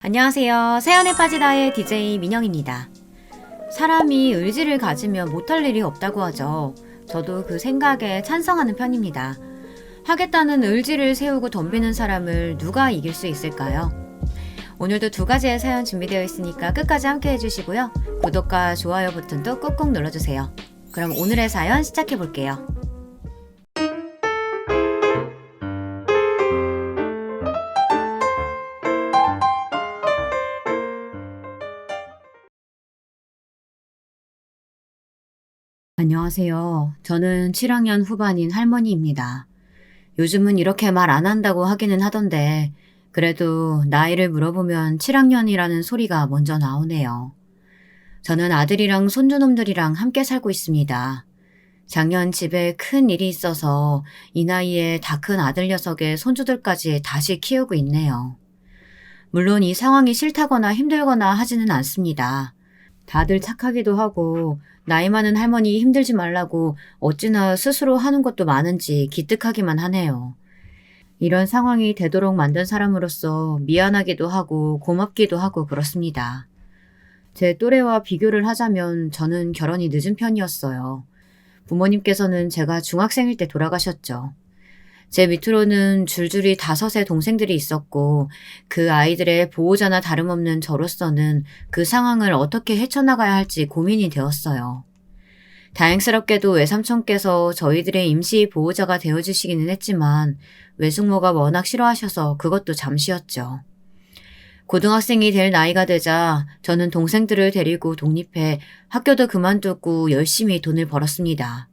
안녕하세요. 사연에 빠지다의 DJ 민영입니다. 사람이 의지를 가지면 못할 일이 없다고 하죠. 저도 그 생각에 찬성하는 편입니다. 하겠다는 의지를 세우고 덤비는 사람을 누가 이길 수 있을까요? 오늘도 두 가지의 사연 준비되어 있으니까 끝까지 함께 해주시고요. 구독과 좋아요 버튼도 꾹꾹 눌러주세요. 그럼 오늘의 사연 시작해 볼게요. 안녕하세요. 저는 7학년 후반인 할머니입니다. 요즘은 이렇게 말 안 한다고 하기는 하던데 그래도 나이를 물어보면 7학년이라는 소리가 먼저 나오네요. 저는 아들이랑 손주놈들이랑 함께 살고 있습니다. 작년 집에 큰 일이 있어서 이 나이에 다 큰 아들 녀석의 손주들까지 다시 키우고 있네요. 물론 이 상황이 싫다거나 힘들거나 하지는 않습니다. 다들 착하기도 하고 나이 많은 할머니 힘들지 말라고 어찌나 스스로 하는 것도 많은지 기특하기만 하네요. 이런 상황이 되도록 만든 사람으로서 미안하기도 하고 고맙기도 하고 그렇습니다. 제 또래와 비교를 하자면 저는 결혼이 늦은 편이었어요. 부모님께서는 제가 중학생일 때 돌아가셨죠. 제 밑으로는 줄줄이 5의 동생들이 있었고 그 아이들의 보호자나 다름없는 저로서는 그 상황을 어떻게 헤쳐나가야 할지 고민이 되었어요. 다행스럽게도 외삼촌께서 저희들의 임시 보호자가 되어주시기는 했지만 외숙모가 워낙 싫어하셔서 그것도 잠시였죠. 고등학생이 될 나이가 되자 저는 동생들을 데리고 독립해 학교도 그만두고 열심히 돈을 벌었습니다.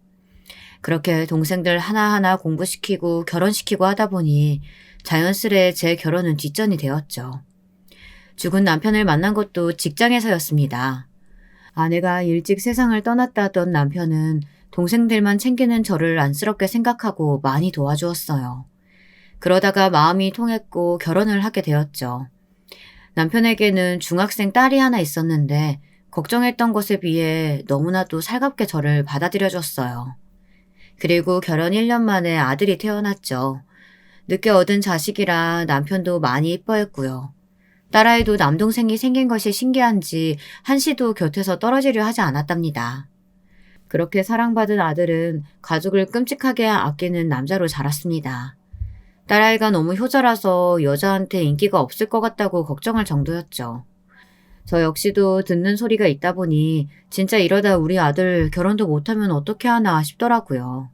그렇게 동생들 하나하나 공부시키고 결혼시키고 하다 보니 자연스레 제 결혼은 뒷전이 되었죠. 죽은 남편을 만난 것도 직장에서였습니다. 아내가 일찍 세상을 떠났다던 남편은 동생들만 챙기는 저를 안쓰럽게 생각하고 많이 도와주었어요. 그러다가 마음이 통했고 결혼을 하게 되었죠. 남편에게는 중학생 딸이 하나 있었는데 걱정했던 것에 비해 너무나도 살갑게 저를 받아들여줬어요. 그리고 결혼 1년 만에 아들이 태어났죠. 늦게 얻은 자식이라 남편도 많이 이뻐했고요. 딸아이도 남동생이 생긴 것이 신기한지 한시도 곁에서 떨어지려 하지 않았답니다. 그렇게 사랑받은 아들은 가족을 끔찍하게 아끼는 남자로 자랐습니다. 딸아이가 너무 효자라서 여자한테 인기가 없을 것 같다고 걱정할 정도였죠. 저 역시도 듣는 소리가 있다 보니 진짜 이러다 우리 아들 결혼도 못하면 어떻게 하나 싶더라고요.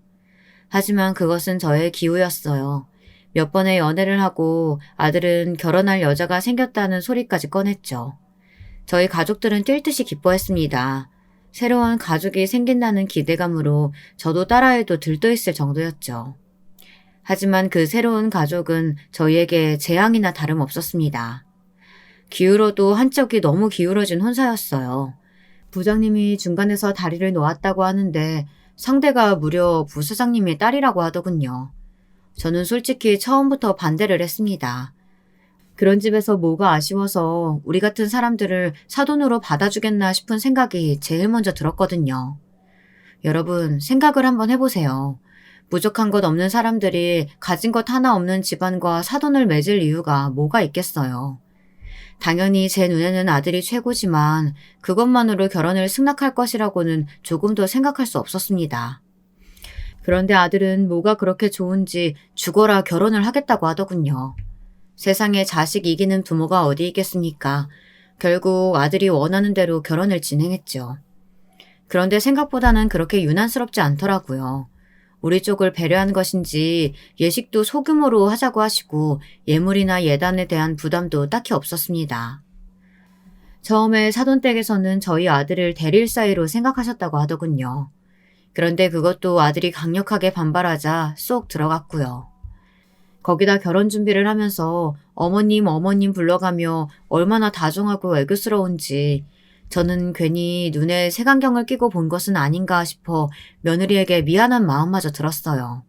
하지만 그것은 저의 기우였어요. 몇 번의 연애를 하고 아들은 결혼할 여자가 생겼다는 소리까지 꺼냈죠. 저희 가족들은 뛸 듯이 기뻐했습니다. 새로운 가족이 생긴다는 기대감으로 저도 딸아이도 들떠있을 정도였죠. 하지만 그 새로운 가족은 저희에게 재앙이나 다름없었습니다. 기울어도 한쪽이 너무 기울어진 혼사였어요. 부장님이 중간에서 다리를 놓았다고 하는데 상대가 무려 부사장님의 딸이라고 하더군요. 저는 솔직히 처음부터 반대를 했습니다. 그런 집에서 뭐가 아쉬워서 우리 같은 사람들을 사돈으로 받아주겠나 싶은 생각이 제일 먼저 들었거든요. 여러분, 생각을 한번 해보세요. 부족한 것 없는 사람들이 가진 것 하나 없는 집안과 사돈을 맺을 이유가 뭐가 있겠어요. 당연히 제 눈에는 아들이 최고지만 그것만으로 결혼을 승낙할 것이라고는 조금도 생각할 수 없었습니다. 그런데 아들은 뭐가 그렇게 좋은지 죽어라 결혼을 하겠다고 하더군요. 세상에 자식 이기는 부모가 어디 있겠습니까? 결국 아들이 원하는 대로 결혼을 진행했죠. 그런데 생각보다는 그렇게 유난스럽지 않더라고요. 우리 쪽을 배려한 것인지 예식도 소규모로 하자고 하시고 예물이나 예단에 대한 부담도 딱히 없었습니다. 처음에 사돈댁에서는 저희 아들을 대릴 사이로 생각하셨다고 하더군요. 그런데 그것도 아들이 강력하게 반발하자 쏙 들어갔고요. 거기다 결혼 준비를 하면서 어머님 불러가며 얼마나 다정하고 애교스러운지 저는 괜히 눈에 색안경을 끼고 본 것은 아닌가 싶어 며느리에게 미안한 마음마저 들었어요.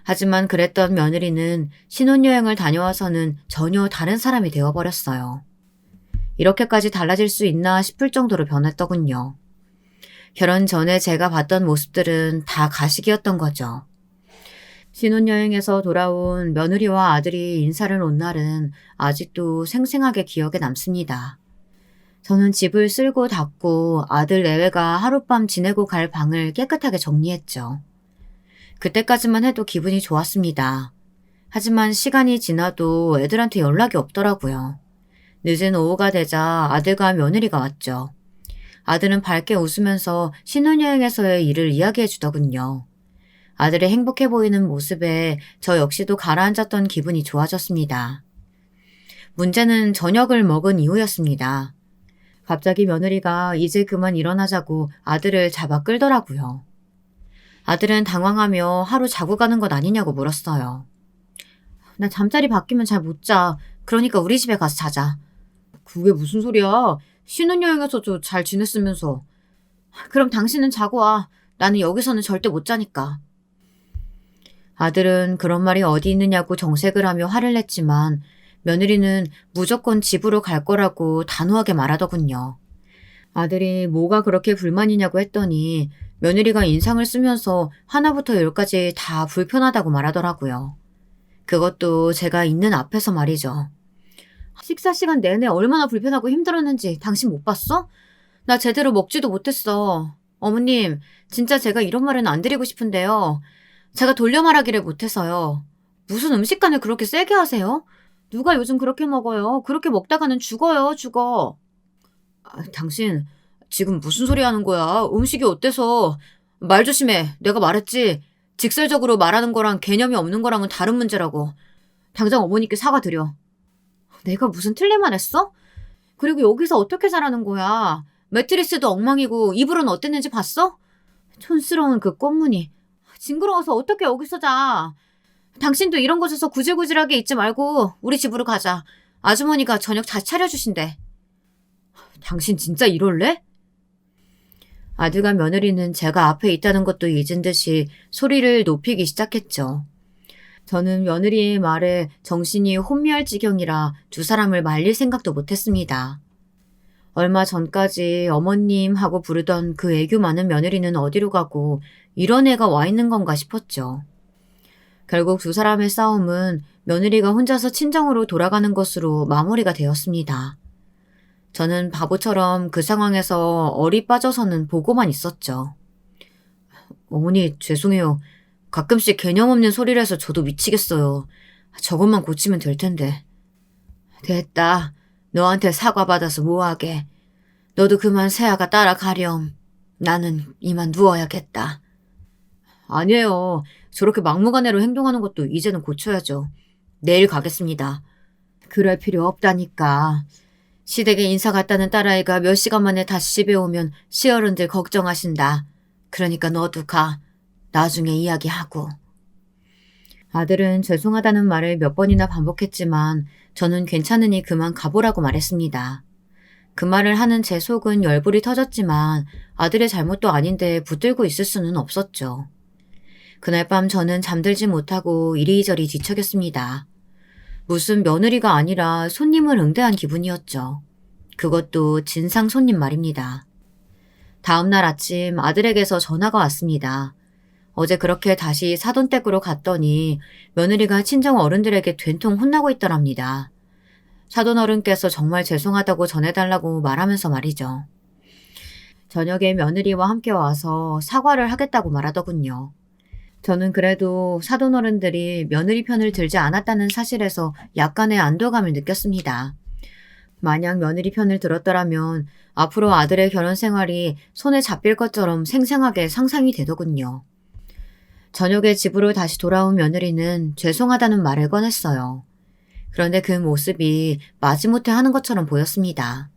하지만 그랬던 며느리는 신혼여행을 다녀와서는 전혀 다른 사람이 되어버렸어요. 이렇게까지 달라질 수 있나 싶을 정도로 변했더군요. 결혼 전에 제가 봤던 모습들은 다 가식이었던 거죠. 신혼여행에서 돌아온 며느리와 아들이 인사를 온 날은 아직도 생생하게 기억에 남습니다. 저는 집을 쓸고 닦고 아들 내외가 하룻밤 지내고 갈 방을 깨끗하게 정리했죠. 그때까지만 해도 기분이 좋았습니다. 하지만 시간이 지나도 애들한테 연락이 없더라고요. 늦은 오후가 되자 아들과 며느리가 왔죠. 아들은 밝게 웃으면서 신혼여행에서의 일을 이야기해 주더군요. 아들이 행복해 보이는 모습에 저 역시도 가라앉았던 기분이 좋아졌습니다. 문제는 저녁을 먹은 이후였습니다. 갑자기 며느리가 이제 그만 일어나자고 아들을 잡아 끌더라고요. 아들은 당황하며 하루 자고 가는 것 아니냐고 물었어요. 나 잠자리 바뀌면 잘 못 자. 그러니까 우리 집에 가서 자자. 그게 무슨 소리야? 신혼여행에서도 잘 지냈으면서. 그럼 당신은 자고 와. 나는 여기서는 절대 못 자니까. 아들은 그런 말이 어디 있느냐고 정색을 하며 화를 냈지만 며느리는 무조건 집으로 갈 거라고 단호하게 말하더군요. 아들이 뭐가 그렇게 불만이냐고 했더니 며느리가 인상을 쓰면서 하나부터 열까지 다 불편하다고 말하더라고요. 그것도 제가 있는 앞에서 말이죠. 식사 시간 내내 얼마나 불편하고 힘들었는지 당신 못 봤어? 나 제대로 먹지도 못했어. 어머님, 진짜 제가 이런 말은 안 드리고 싶은데요. 제가 돌려 말하기를 못해서요. 무슨 음식간을 그렇게 세게 하세요? 누가 요즘 그렇게 먹어요? 그렇게 먹다가는 죽어요, 죽어. 당신 지금 무슨 소리 하는 거야? 음식이 어때서? 말 조심해. 내가 말했지. 직설적으로 말하는 거랑 개념이 없는 거랑은 다른 문제라고. 당장 어머니께 사과드려. 내가 무슨 틀린 말 했어? 그리고 여기서 어떻게 자라는 거야? 매트리스도 엉망이고 이불은 어땠는지 봤어? 촌스러운 그 꽃무늬. 징그러워서 어떻게 여기서 자. 당신도 이런 곳에서 구질구질하게 있지 말고 우리 집으로 가자. 아주머니가 저녁 잘 차려주신대. 당신 진짜 이럴래? 아들과 며느리는 제가 앞에 있다는 것도 잊은 듯이 소리를 높이기 시작했죠. 저는 며느리의 말에 정신이 혼미할 지경이라 두 사람을 말릴 생각도 못했습니다. 얼마 전까지 어머님 하고 부르던 그 애교 많은 며느리는 어디로 가고 이런 애가 와 있는 건가 싶었죠. 결국 두 사람의 싸움은 며느리가 혼자서 친정으로 돌아가는 것으로 마무리가 되었습니다. 저는 바보처럼 그 상황에서 얼이 빠져서는 보고만 있었죠. 어머니, 죄송해요. 가끔씩 개념 없는 소리를 해서 저도 미치겠어요. 저것만 고치면 될 텐데. 됐다. 너한테 사과받아서 뭐하게. 너도 그만 세아가 따라가렴. 나는 이만 누워야겠다. 아니에요. 저렇게 막무가내로 행동하는 것도 이제는 고쳐야죠. 내일 가겠습니다. 그럴 필요 없다니까. 시댁에 인사 갔다는 딸아이가 몇 시간 만에 다시 집에 오면 시어른들 걱정하신다. 그러니까 너도 가. 나중에 이야기하고. 아들은 죄송하다는 말을 몇 번이나 반복했지만 저는 괜찮으니 그만 가보라고 말했습니다. 그 말을 하는 제 속은 열불이 터졌지만 아들의 잘못도 아닌데 붙들고 있을 수는 없었죠. 그날 밤 저는 잠들지 못하고 이리저리 뒤척였습니다. 무슨 며느리가 아니라 손님을 응대한 기분이었죠. 그것도 진상 손님 말입니다. 다음 날 아침 아들에게서 전화가 왔습니다. 어제 그렇게 다시 사돈댁으로 갔더니 며느리가 친정 어른들에게 된통 혼나고 있더랍니다. 사돈 어른께서 정말 죄송하다고 전해달라고 말하면서 말이죠. 저녁에 며느리와 함께 와서 사과를 하겠다고 말하더군요. 저는 그래도 사돈 어른들이 며느리 편을 들지 않았다는 사실에서 약간의 안도감을 느꼈습니다. 만약 며느리 편을 들었더라면 앞으로 아들의 결혼 생활이 손에 잡힐 것처럼 생생하게 상상이 되더군요. 저녁에 집으로 다시 돌아온 며느리는 죄송하다는 말을 꺼냈어요. 그런데 그 모습이 마지못해 하는 것처럼 보였습니다.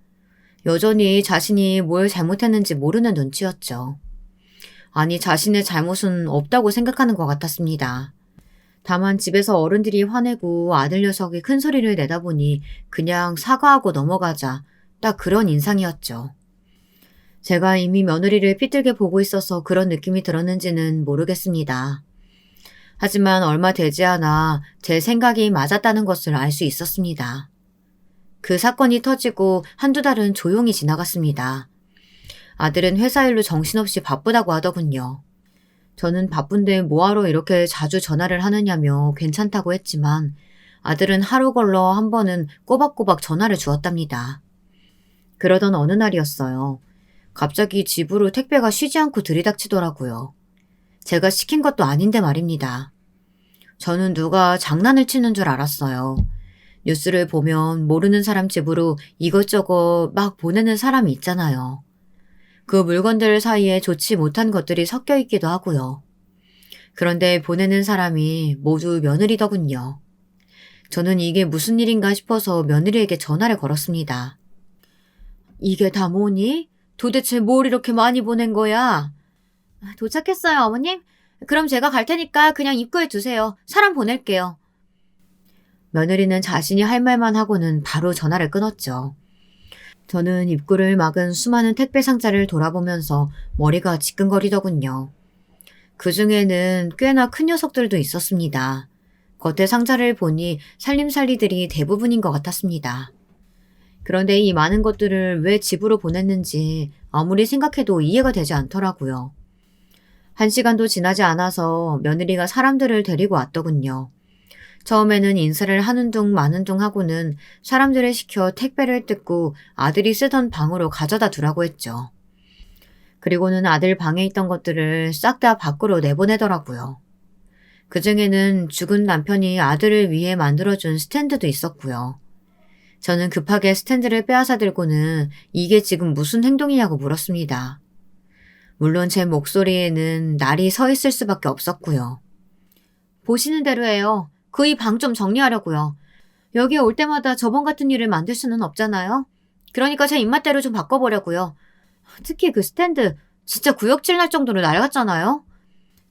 여전히 자신이 뭘 잘못했는지 모르는 눈치였죠. 아니, 자신의 잘못은 없다고 생각하는 것 같았습니다. 다만 집에서 어른들이 화내고 아들 녀석이 큰 소리를 내다 보니 그냥 사과하고 넘어가자, 딱 그런 인상이었죠. 제가 이미 며느리를 삐뚤게 보고 있어서 그런 느낌이 들었는지는 모르겠습니다. 하지만 얼마 되지 않아 제 생각이 맞았다는 것을 알 수 있었습니다. 그 사건이 터지고 한두 달은 조용히 지나갔습니다. 아들은 회사 일로 정신없이 바쁘다고 하더군요. 저는 바쁜데 뭐하러 이렇게 자주 전화를 하느냐며 괜찮다고 했지만 아들은 하루 걸러 한 번은 꼬박꼬박 전화를 주었답니다. 그러던 어느 날이었어요. 갑자기 집으로 택배가 쉬지 않고 들이닥치더라고요. 제가 시킨 것도 아닌데 말입니다. 저는 누가 장난을 치는 줄 알았어요. 뉴스를 보면 모르는 사람 집으로 이것저것 막 보내는 사람이 있잖아요. 그 물건들 사이에 좋지 못한 것들이 섞여 있기도 하고요. 그런데 보내는 사람이 모두 며느리더군요. 저는 이게 무슨 일인가 싶어서 며느리에게 전화를 걸었습니다. 이게 다 뭐니? 도대체 뭘 이렇게 많이 보낸 거야? 도착했어요, 어머님. 그럼 제가 갈 테니까 그냥 입구에 두세요. 사람 보낼게요. 며느리는 자신이 할 말만 하고는 바로 전화를 끊었죠. 저는 입구를 막은 수많은 택배 상자를 돌아보면서 머리가 지끈거리더군요. 그 중에는 꽤나 큰 녀석들도 있었습니다. 겉에 상자를 보니 살림살이들이 대부분인 것 같았습니다. 그런데 이 많은 것들을 왜 집으로 보냈는지 아무리 생각해도 이해가 되지 않더라고요. 1시간도 지나지 않아서 며느리가 사람들을 데리고 왔더군요. 처음에는 인사를 하는 둥 마는 둥 하고는 사람들을 시켜 택배를 뜯고 아들이 쓰던 방으로 가져다 두라고 했죠. 그리고는 아들 방에 있던 것들을 싹 다 밖으로 내보내더라고요. 그중에는 죽은 남편이 아들을 위해 만들어준 스탠드도 있었고요. 저는 급하게 스탠드를 빼앗아 들고는 이게 지금 무슨 행동이냐고 물었습니다. 물론 제 목소리에는 날이 서 있을 수밖에 없었고요. 보시는 대로예요. 그 이 방 좀 정리하려고요. 여기에 올 때마다 저번 같은 일을 만들 수는 없잖아요. 그러니까 제 입맛대로 좀 바꿔보려고요. 특히 그 스탠드 진짜 구역질 날 정도로 낡았잖아요.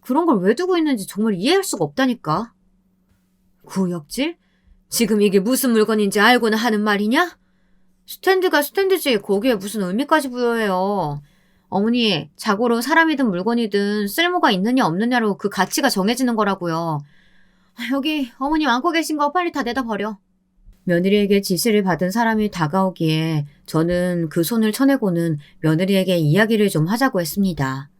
그런 걸 왜 두고 있는지 정말 이해할 수가 없다니까. 구역질? 지금 이게 무슨 물건인지 알고는 하는 말이냐? 스탠드가 스탠드지 거기에 무슨 의미까지 부여해요. 어머니, 자고로 사람이든 물건이든 쓸모가 있느냐 없느냐로 그 가치가 정해지는 거라고요. 여기 어머님 안고 계신 거 빨리 다 내다 버려. 며느리에게 지시를 받은 사람이 다가오기에 저는 그 손을 쳐내고는 며느리에게 이야기를 좀 하자고 했습니다.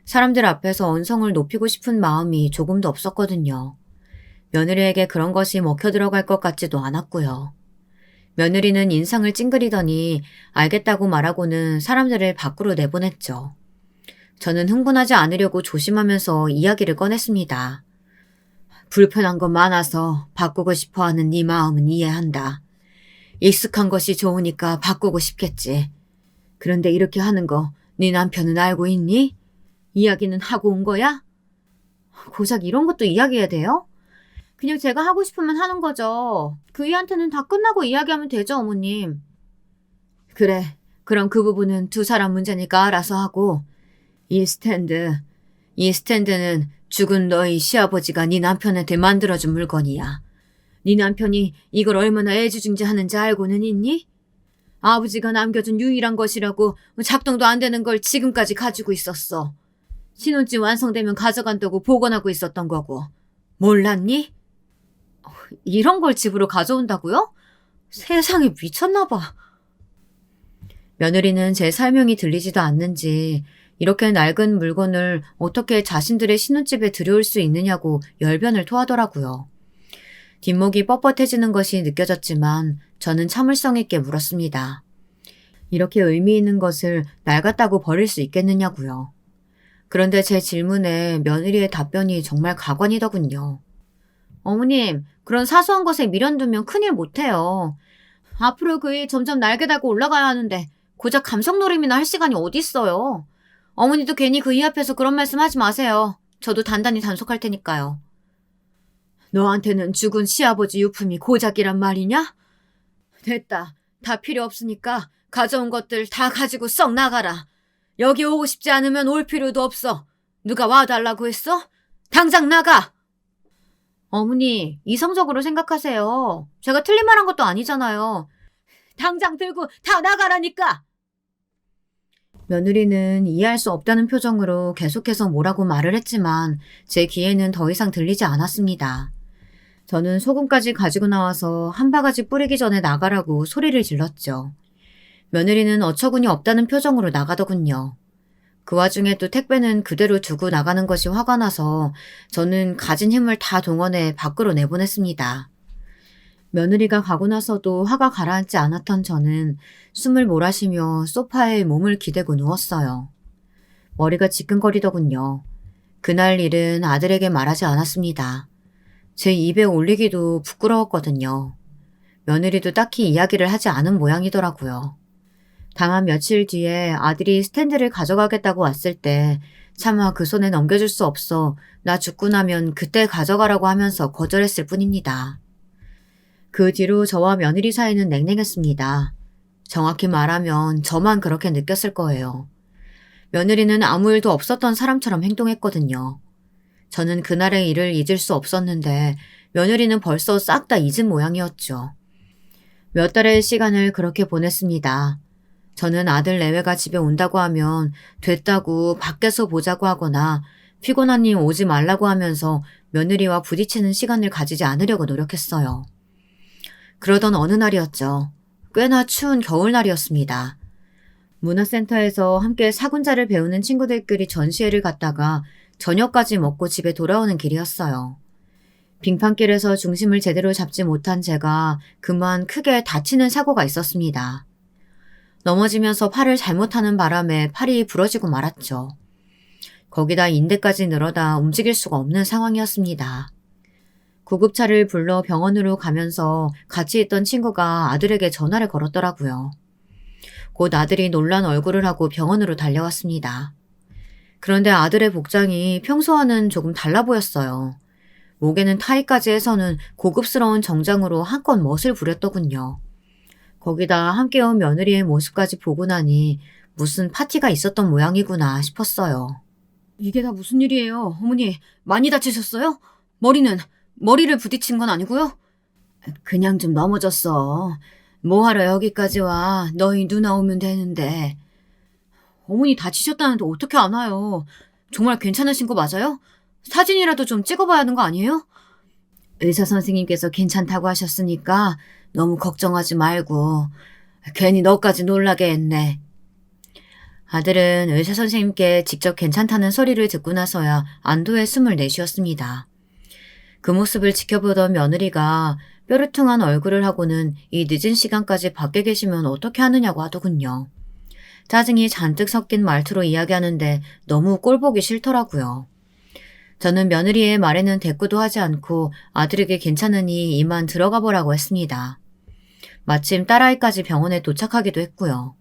사람들 앞에서 언성을 높이고 싶은 마음이 조금도 없었거든요. 며느리에게 그런 것이 먹혀 들어갈 것 같지도 않았고요. 며느리는 인상을 찡그리더니 알겠다고 말하고는 사람들을 밖으로 내보냈죠. 저는 흥분하지 않으려고 조심하면서 이야기를 꺼냈습니다. 불편한 거 많아서 바꾸고 싶어하는 네 마음은 이해한다. 익숙한 것이 좋으니까 바꾸고 싶겠지. 그런데 이렇게 하는 거 네 남편은 알고 있니? 이야기는 하고 온 거야? 고작 이런 것도 이야기해야 돼요? 그냥 제가 하고 싶으면 하는 거죠. 그이한테는 다 끝나고 이야기하면 되죠, 어머님. 그래, 그럼 그 부분은 두 사람 문제니까 알아서 하고. 이 스탠드는 죽은 너희 시아버지가 네 남편한테 만들어준 물건이야. 네 남편이 이걸 얼마나 애지중지하는지 알고는 있니? 아버지가 남겨준 유일한 것이라고 작동도 안 되는 걸 지금까지 가지고 있었어. 신혼집 완성되면 가져간다고 복원하고 있었던 거고. 몰랐니? 이런 걸 집으로 가져온다고요? 세상에 미쳤나 봐. 며느리는 제 설명이 들리지도 않는지 이렇게 낡은 물건을 어떻게 자신들의 신혼집에 들여올 수 있느냐고 열변을 토하더라고요. 뒷목이 뻣뻣해지는 것이 느껴졌지만 저는 참을성 있게 물었습니다. 이렇게 의미 있는 것을 낡았다고 버릴 수 있겠느냐고요. 그런데 제 질문에 며느리의 답변이 정말 가관이더군요. 어머님, 그런 사소한 것에 미련두면 큰일 못해요. 앞으로 그 일 점점 날개 달고 올라가야 하는데 고작 감성놀이미나 할 시간이 어디 있어요. 어머니도 괜히 그 이 앞에서 그런 말씀 하지 마세요. 저도 단단히 단속할 테니까요. 너한테는 죽은 시아버지 유품이 고작이란 말이냐? 됐다. 다 필요 없으니까 가져온 것들 다 가지고 썩 나가라. 여기 오고 싶지 않으면 올 필요도 없어. 누가 와달라고 했어? 당장 나가! 어머니, 이성적으로 생각하세요. 제가 틀린 말 한 것도 아니잖아요. 당장 들고 다 나가라니까! 며느리는 이해할 수 없다는 표정으로 계속해서 뭐라고 말을 했지만 제 귀에는 더 이상 들리지 않았습니다. 저는 소금까지 가지고 나와서 한 바가지 뿌리기 전에 나가라고 소리를 질렀죠. 며느리는 어처구니 없다는 표정으로 나가더군요. 그 와중에 또 택배는 그대로 두고 나가는 것이 화가 나서 저는 가진 힘을 다 동원해 밖으로 내보냈습니다. 며느리가 가고 나서도 화가 가라앉지 않았던 저는 숨을 몰아쉬며 소파에 몸을 기대고 누웠어요. 머리가 지끈거리더군요. 그날 일은 아들에게 말하지 않았습니다. 제 입에 올리기도 부끄러웠거든요. 며느리도 딱히 이야기를 하지 않은 모양이더라고요. 다만 며칠 뒤에 아들이 스탠드를 가져가겠다고 왔을 때 차마 그 손에 넘겨줄 수 없어 나 죽고 나면 그때 가져가라고 하면서 거절했을 뿐입니다. 그 뒤로 저와 며느리 사이는 냉랭했습니다. 정확히 말하면 저만 그렇게 느꼈을 거예요. 며느리는 아무 일도 없었던 사람처럼 행동했거든요. 저는 그날의 일을 잊을 수 없었는데 며느리는 벌써 싹 다 잊은 모양이었죠. 몇 달의 시간을 그렇게 보냈습니다. 저는 아들 내외가 집에 온다고 하면 됐다고 밖에서 보자고 하거나 피곤하니 오지 말라고 하면서 며느리와 부딪히는 시간을 가지지 않으려고 노력했어요. 그러던 어느 날이었죠. 꽤나 추운 겨울날이었습니다. 문화센터에서 함께 사군자를 배우는 친구들끼리 전시회를 갔다가 저녁까지 먹고 집에 돌아오는 길이었어요. 빙판길에서 중심을 제대로 잡지 못한 제가 그만 크게 다치는 사고가 있었습니다. 넘어지면서 팔을 잘못하는 바람에 팔이 부러지고 말았죠. 거기다 인대까지 늘어다 움직일 수가 없는 상황이었습니다. 구급차를 불러 병원으로 가면서 같이 있던 친구가 아들에게 전화를 걸었더라고요. 곧 아들이 놀란 얼굴을 하고 병원으로 달려왔습니다. 그런데 아들의 복장이 평소와는 조금 달라 보였어요. 목에는 타이까지 해서는 고급스러운 정장으로 한껏 멋을 부렸더군요. 거기다 함께 온 며느리의 모습까지 보고 나니 무슨 파티가 있었던 모양이구나 싶었어요. 이게 다 무슨 일이에요? 어머니, 많이 다치셨어요? 머리를 부딪힌 건 아니고요? 그냥 좀 넘어졌어. 뭐하러 여기까지 와? 너희 누나 오면 되는데. 어머니 다치셨다는데 어떻게 안 와요? 정말 괜찮으신 거 맞아요? 사진이라도 좀 찍어봐야 하는 거 아니에요? 의사 선생님께서 괜찮다고 하셨으니까 너무 걱정하지 말고 괜히 너까지 놀라게 했네. 아들은 의사 선생님께 직접 괜찮다는 소리를 듣고 나서야 안도의 숨을 내쉬었습니다. 그 모습을 지켜보던 며느리가 뾰루퉁한 얼굴을 하고는 이 늦은 시간까지 밖에 계시면 어떻게 하느냐고 하더군요. 짜증이 잔뜩 섞인 말투로 이야기하는데 너무 꼴보기 싫더라고요. 저는 며느리의 말에는 대꾸도 하지 않고 아들에게 괜찮으니 이만 들어가 보라고 했습니다. 마침 딸아이까지 병원에 도착하기도 했고요.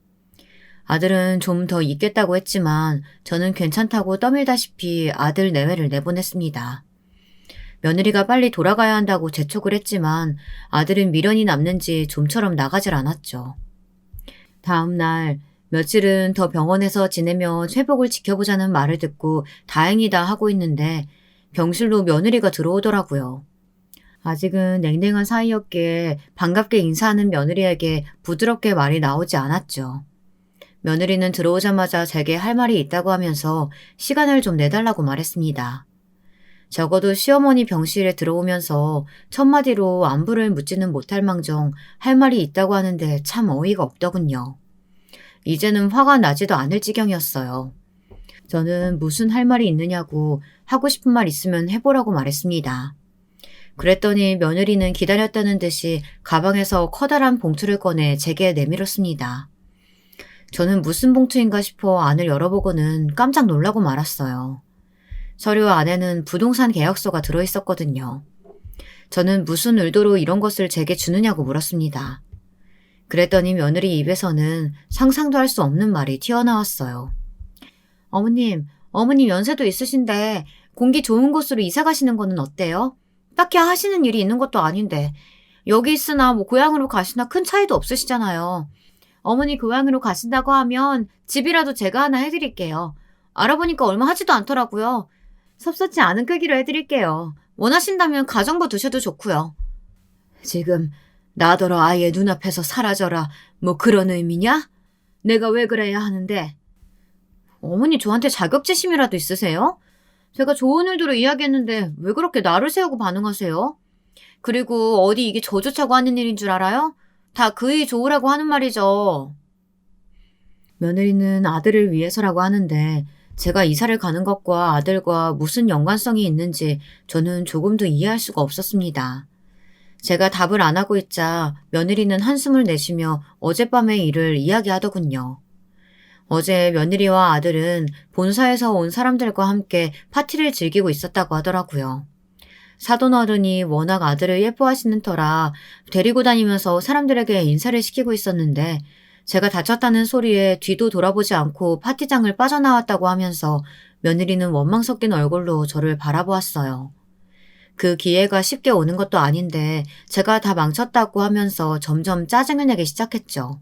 아들은 좀 더 있겠다고 했지만 저는 괜찮다고 떠밀다시피 아들 내외를 내보냈습니다. 며느리가 빨리 돌아가야 한다고 재촉을 했지만 아들은 미련이 남는지 좀처럼 나가질 않았죠. 다음 날 며칠은 더 병원에서 지내며 회복을 지켜보자는 말을 듣고 다행이다 하고 있는데 병실로 며느리가 들어오더라고요. 아직은 냉랭한 사이였기에 반갑게 인사하는 며느리에게 부드럽게 말이 나오지 않았죠. 며느리는 들어오자마자 제게 할 말이 있다고 하면서 시간을 좀 내달라고 말했습니다. 적어도 시어머니 병실에 들어오면서 첫마디로 안부를 묻지는 못할 망정 할 말이 있다고 하는데 참 어이가 없더군요. 이제는 화가 나지도 않을 지경이었어요. 저는 무슨 할 말이 있느냐고 하고 싶은 말 있으면 해보라고 말했습니다. 그랬더니 며느리는 기다렸다는 듯이 가방에서 커다란 봉투를 꺼내 제게 내밀었습니다. 저는 무슨 봉투인가 싶어 안을 열어보고는 깜짝 놀라고 말았어요. 서류 안에는 부동산 계약서가 들어있었거든요. 저는 무슨 의도로 이런 것을 제게 주느냐고 물었습니다. 그랬더니 며느리 입에서는 상상도 할 수 없는 말이 튀어나왔어요. 어머님 연세도 있으신데 공기 좋은 곳으로 이사 가시는 거는 어때요? 딱히 하시는 일이 있는 것도 아닌데 여기 있으나 고향으로 가시나 큰 차이도 없으시잖아요. 어머니 고향으로 가신다고 하면 집이라도 제가 하나 해드릴게요. 알아보니까 얼마 하지도 않더라고요. 섭섭지 않은 크기로 해드릴게요. 원하신다면 가정부 두셔도 좋고요. 지금 나더러 아예 눈앞에서 사라져라 그런 의미냐? 내가 왜 그래야 하는데? 어머니 저한테 자격지심이라도 있으세요? 제가 좋은 의도로 이야기했는데 왜 그렇게 나를 세우고 반응하세요? 그리고 어디 이게 저 좋자고 하는 일인 줄 알아요? 다 그이 좋으라고 하는 말이죠. 며느리는 아들을 위해서라고 하는데 제가 이사를 가는 것과 아들과 무슨 연관성이 있는지 저는 조금도 이해할 수가 없었습니다. 제가 답을 안 하고 있자 며느리는 한숨을 내쉬며 어젯밤의 일을 이야기하더군요. 어제 며느리와 아들은 본사에서 온 사람들과 함께 파티를 즐기고 있었다고 하더라고요. 사돈어른이 워낙 아들을 예뻐하시는 터라 데리고 다니면서 사람들에게 인사를 시키고 있었는데 제가 다쳤다는 소리에 뒤도 돌아보지 않고 파티장을 빠져나왔다고 하면서 며느리는 원망 섞인 얼굴로 저를 바라보았어요. 그 기회가 쉽게 오는 것도 아닌데 제가 다 망쳤다고 하면서 점점 짜증을 내기 시작했죠.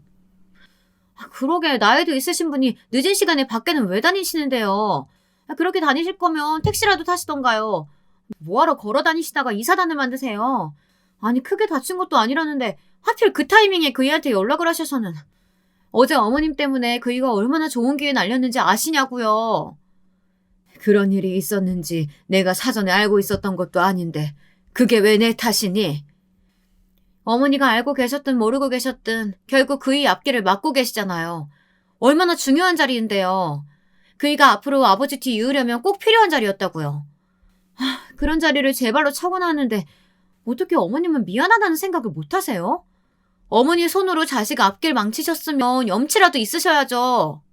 그러게 나이도 있으신 분이 늦은 시간에 밖에는 왜 다니시는데요? 그렇게 다니실 거면 택시라도 타시던가요. 뭐하러 걸어 다니시다가 이사단을 만드세요? 아니 크게 다친 것도 아니라는데 하필 그 타이밍에 그이한테 연락을 하셔서는. 어제 어머님 때문에 그이가 얼마나 좋은 기회 날렸는지 아시냐고요. 그런 일이 있었는지 내가 사전에 알고 있었던 것도 아닌데 그게 왜 내 탓이니? 어머니가 알고 계셨든 모르고 계셨든 결국 그이 앞길을 막고 계시잖아요. 얼마나 중요한 자리인데요. 그이가 앞으로 아버지 뒤 이으려면 꼭 필요한 자리였다고요. 그런 자리를 제 발로 차고 나왔는데 어떻게 어머님은 미안하다는 생각을 못하세요? 어머니 손으로 자식 앞길 망치셨으면 염치라도 있으셔야죠.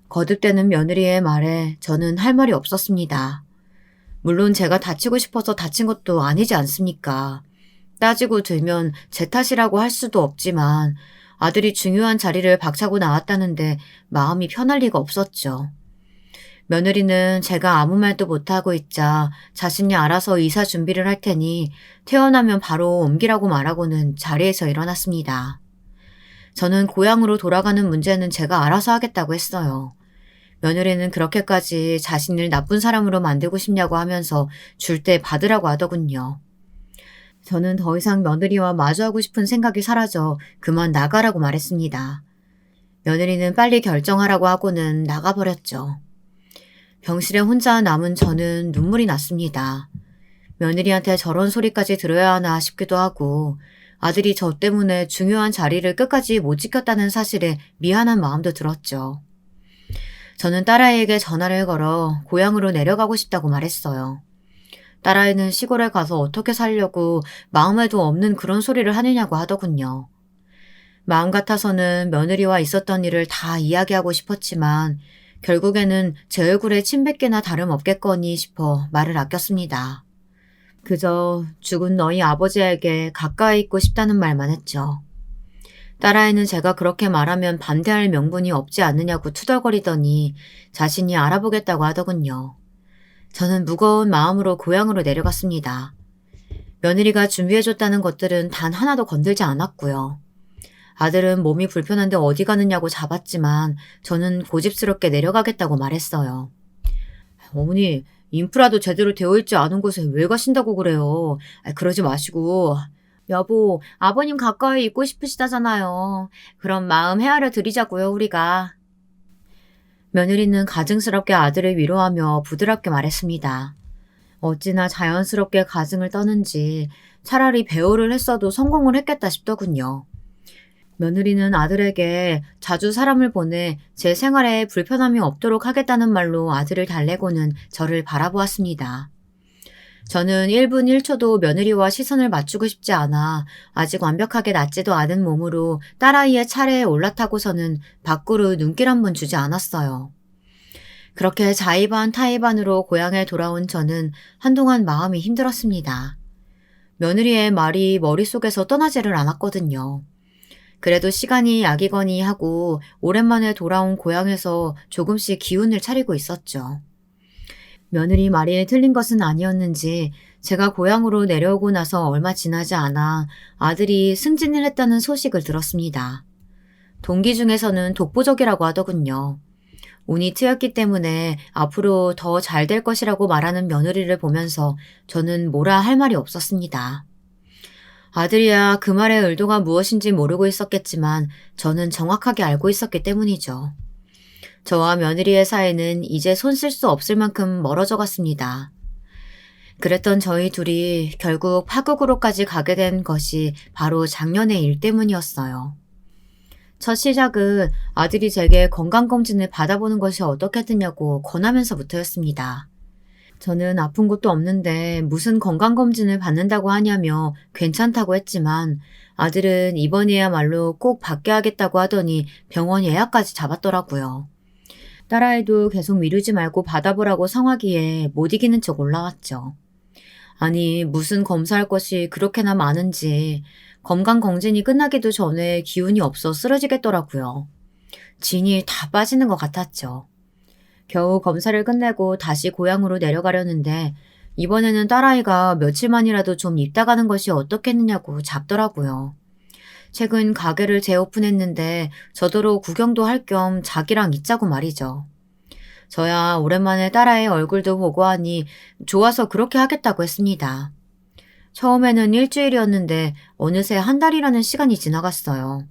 거듭되는 며느리의 말에 저는 할 말이 없었습니다. 물론 제가 다치고 싶어서 다친 것도 아니지 않습니까? 따지고 들면 제 탓이라고 할 수도 없지만 아들이 중요한 자리를 박차고 나왔다는데 마음이 편할 리가 없었죠. 며느리는 제가 아무 말도 못하고 있자 자신이 알아서 이사 준비를 할 테니 퇴원하면 바로 옮기라고 말하고는 자리에서 일어났습니다. 저는 고향으로 돌아가는 문제는 제가 알아서 하겠다고 했어요. 며느리는 그렇게까지 자신을 나쁜 사람으로 만들고 싶냐고 하면서 줄 때 받으라고 하더군요. 저는 더 이상 며느리와 마주하고 싶은 생각이 사라져 그만 나가라고 말했습니다. 며느리는 빨리 결정하라고 하고는 나가버렸죠. 병실에 혼자 남은 저는 눈물이 났습니다. 며느리한테 저런 소리까지 들어야 하나 싶기도 하고 아들이 저 때문에 중요한 자리를 끝까지 못 지켰다는 사실에 미안한 마음도 들었죠. 저는 딸아이에게 전화를 걸어 고향으로 내려가고 싶다고 말했어요. 딸아이는 시골에 가서 어떻게 살려고 마음에도 없는 그런 소리를 하느냐고 하더군요. 마음 같아서는 며느리와 있었던 일을 다 이야기하고 싶었지만 결국에는 제 얼굴에 침 뱉기나 다름없겠거니 싶어 말을 아꼈습니다. 그저 죽은 너희 아버지에게 가까이 있고 싶다는 말만 했죠. 딸아이는 제가 그렇게 말하면 반대할 명분이 없지 않느냐고 투덜거리더니 자신이 알아보겠다고 하더군요. 저는 무거운 마음으로 고향으로 내려갔습니다. 며느리가 준비해줬다는 것들은 단 하나도 건들지 않았고요. 아들은 몸이 불편한데 어디 가느냐고 잡았지만 저는 고집스럽게 내려가겠다고 말했어요. 어머니, 인프라도 제대로 되어 있지 않은 곳에 왜 가신다고 그래요? 그러지 마시고. 여보, 아버님 가까이 있고 싶으시다잖아요. 그럼 마음 헤아려 드리자고요, 우리가. 며느리는 가증스럽게 아들을 위로하며 부드럽게 말했습니다. 어찌나 자연스럽게 가증을 떠는지 차라리 배우를 했어도 성공을 했겠다 싶더군요. 며느리는 아들에게 자주 사람을 보내 제 생활에 불편함이 없도록 하겠다는 말로 아들을 달래고는 저를 바라보았습니다. 저는 1분 1초도 며느리와 시선을 맞추고 싶지 않아 아직 완벽하게 낫지도 않은 몸으로 딸아이의 차례에 올라타고서는 밖으로 눈길 한 번 주지 않았어요. 그렇게 자의반 타의반으로 고향에 돌아온 저는 한동안 마음이 힘들었습니다. 며느리의 말이 머릿속에서 떠나지를 않았거든요. 그래도 시간이 약이거니 하고 오랜만에 돌아온 고향에서 조금씩 기운을 차리고 있었죠. 며느리 말이 틀린 것은 아니었는지 제가 고향으로 내려오고 나서 얼마 지나지 않아 아들이 승진을 했다는 소식을 들었습니다. 동기 중에서는 독보적이라고 하더군요. 운이 트였기 때문에 앞으로 더 잘 될 것이라고 말하는 며느리를 보면서 저는 뭐라 할 말이 없었습니다. 아들이야 그 말의 의도가 무엇인지 모르고 있었겠지만 저는 정확하게 알고 있었기 때문이죠. 저와 며느리의 사이는 이제 손 쓸 수 없을 만큼 멀어져 갔습니다. 그랬던 저희 둘이 결국 파국으로까지 가게 된 것이 바로 작년의 일 때문이었어요. 첫 시작은 아들이 제게 건강검진을 받아보는 것이 어떻겠느냐고 권하면서부터였습니다. 저는 아픈 것도 없는데 무슨 건강검진을 받는다고 하냐며 괜찮다고 했지만 아들은 이번이야말로 꼭 받게 하겠다고 하더니 병원 예약까지 잡았더라고요. 딸아이도 계속 미루지 말고 받아보라고 성하기에 못 이기는 척 올라왔죠. 아니, 무슨 검사할 것이 그렇게나 많은지 건강검진이 끝나기도 전에 기운이 없어 쓰러지겠더라고요. 진이 다 빠지는 것 같았죠. 겨우 검사를 끝내고 다시 고향으로 내려가려는데 이번에는 딸아이가 며칠만이라도 좀 있다 가는 것이 어떻겠느냐고 잡더라고요. 최근 가게를 재오픈했는데 저더러 구경도 할 겸 자기랑 있자고 말이죠. 저야 오랜만에 딸아이 얼굴도 보고 하니 좋아서 그렇게 하겠다고 했습니다. 처음에는 일주일이었는데 어느새 한 달이라는 시간이 지나갔어요.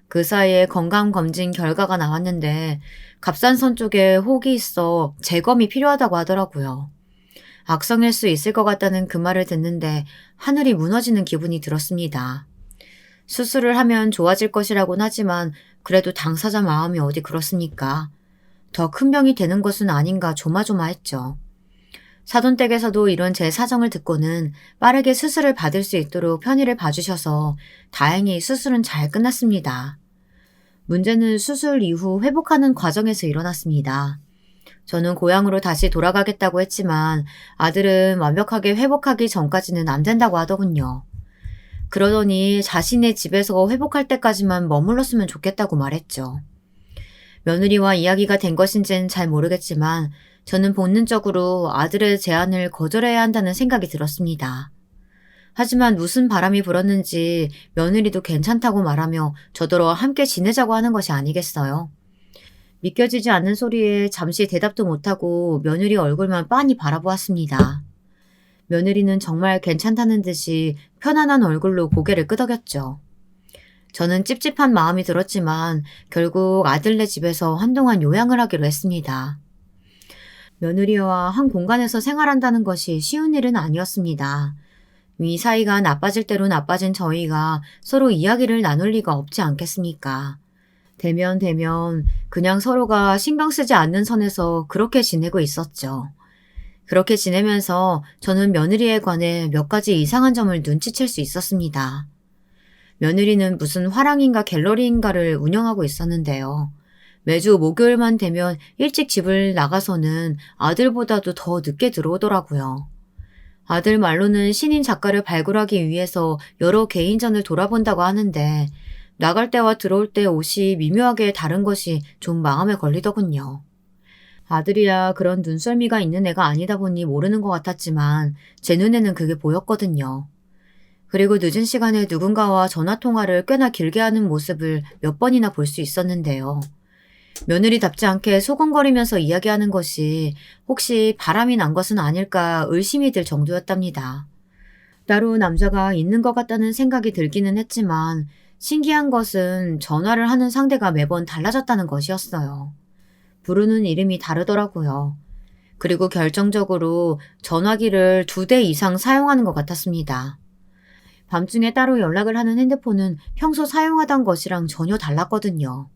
그 사이에 건강검진 결과가 나왔는데 갑상선 쪽에 혹이 있어 재검이 필요하다고 하더라고요. 악성일 수 있을 것 같다는 그 말을 듣는데 하늘이 무너지는 기분이 들었습니다. 수술을 하면 좋아질 것이라고는 하지만 그래도 당사자 마음이 어디 그렇습니까? 더 큰 병이 되는 것은 아닌가 조마조마했죠. 사돈댁에서도 이런 제 사정을 듣고는 빠르게 수술을 받을 수 있도록 편의를 봐주셔서 다행히 수술은 잘 끝났습니다. 문제는 수술 이후 회복하는 과정에서 일어났습니다. 저는 고향으로 다시 돌아가겠다고 했지만 아들은 완벽하게 회복하기 전까지는 안 된다고 하더군요. 그러더니 자신의 집에서 회복할 때까지만 머물렀으면 좋겠다고 말했죠. 며느리와 이야기가 된 것인지는 잘 모르겠지만 저는 본능적으로 아들의 제안을 거절해야 한다는 생각이 들었습니다. 하지만 무슨 바람이 불었는지 며느리도 괜찮다고 말하며 저더러 함께 지내자고 하는 것이 아니겠어요. 믿겨지지 않는 소리에 잠시 대답도 못하고 며느리 얼굴만 빤히 바라보았습니다. 며느리는 정말 괜찮다는 듯이 편안한 얼굴로 고개를 끄덕였죠. 저는 찝찝한 마음이 들었지만 결국 아들네 집에서 한동안 요양을 하기로 했습니다. 며느리와 한 공간에서 생활한다는 것이 쉬운 일은 아니었습니다. 위 사이가 나빠질 대로 나빠진 저희가 서로 이야기를 나눌 리가 없지 않겠습니까? 대면 그냥 서로가 신경 쓰지 않는 선에서 그렇게 지내고 있었죠. 그렇게 지내면서 저는 며느리에 관해 몇 가지 이상한 점을 눈치챌 수 있었습니다. 며느리는 무슨 화랑인가 갤러리인가를 운영하고 있었는데요. 매주 목요일만 되면 일찍 집을 나가서는 아들보다도 더 늦게 들어오더라고요. 아들 말로는 신인 작가를 발굴하기 위해서 여러 개인전을 돌아본다고 하는데 나갈 때와 들어올 때 옷이 미묘하게 다른 것이 좀 마음에 걸리더군요. 아들이야 그런 눈썰미가 있는 애가 아니다 보니 모르는 것 같았지만 제 눈에는 그게 보였거든요. 그리고 늦은 시간에 누군가와 전화통화를 꽤나 길게 하는 모습을 몇 번이나 볼 수 있었는데요. 며느리답지 않게 소곤거리면서 이야기하는 것이 혹시 바람이 난 것은 아닐까 의심이 들 정도였답니다. 따로 남자가 있는 것 같다는 생각이 들기는 했지만 신기한 것은 전화를 하는 상대가 매번 달라졌다는 것이었어요. 부르는 이름이 다르더라고요. 그리고 결정적으로 전화기를 2대 이상 사용하는 것 같았습니다. 밤중에 따로 연락을 하는 핸드폰은 평소 사용하던 것이랑 전혀 달랐거든요.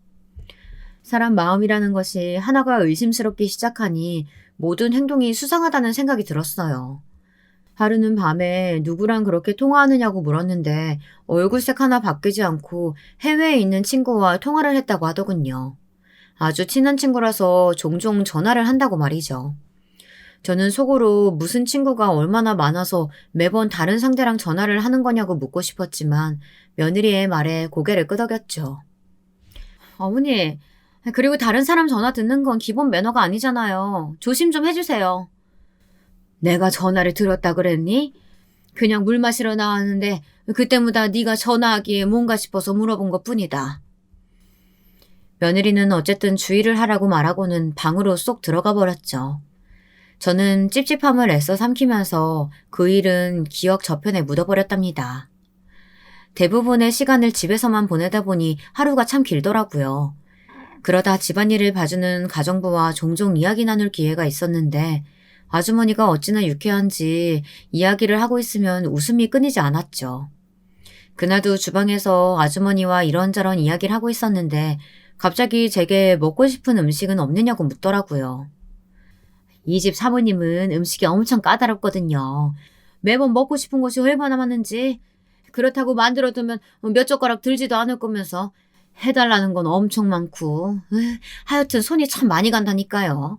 사람 마음이라는 것이 하나가 의심스럽기 시작하니 모든 행동이 수상하다는 생각이 들었어요. 하루는 밤에 누구랑 그렇게 통화하느냐고 물었는데 얼굴색 하나 바뀌지 않고 해외에 있는 친구와 통화를 했다고 하더군요. 아주 친한 친구라서 종종 전화를 한다고 말이죠. 저는 속으로 무슨 친구가 얼마나 많아서 매번 다른 상대랑 전화를 하는 거냐고 묻고 싶었지만 며느리의 말에 고개를 끄덕였죠. 어머니, 그리고 다른 사람 전화 듣는 건 기본 매너가 아니잖아요. 조심 좀 해주세요. 내가 전화를 들었다 그랬니? 그냥 물 마시러 나왔는데 그때마다 네가 전화하기에 뭔가 싶어서 물어본 것뿐이다. 며느리는 어쨌든 주의를 하라고 말하고는 방으로 쏙 들어가 버렸죠. 저는 찝찝함을 애써 삼키면서 그 일은 기억 저편에 묻어버렸답니다. 대부분의 시간을 집에서만 보내다 보니 하루가 참 길더라고요. 그러다 집안일을 봐주는 가정부와 종종 이야기 나눌 기회가 있었는데 아주머니가 어찌나 유쾌한지 이야기를 하고 있으면 웃음이 끊이지 않았죠. 그날도 주방에서 아주머니와 이런저런 이야기를 하고 있었는데 갑자기 제게 먹고 싶은 음식은 없느냐고 묻더라고요. 이 집 사모님은 음식이 엄청 까다롭거든요. 매번 먹고 싶은 것이 얼마나 많은지. 그렇다고 만들어두면 몇 젓가락 들지도 않을 거면서 해달라는 건 엄청 많고. 하여튼 손이 참 많이 간다니까요.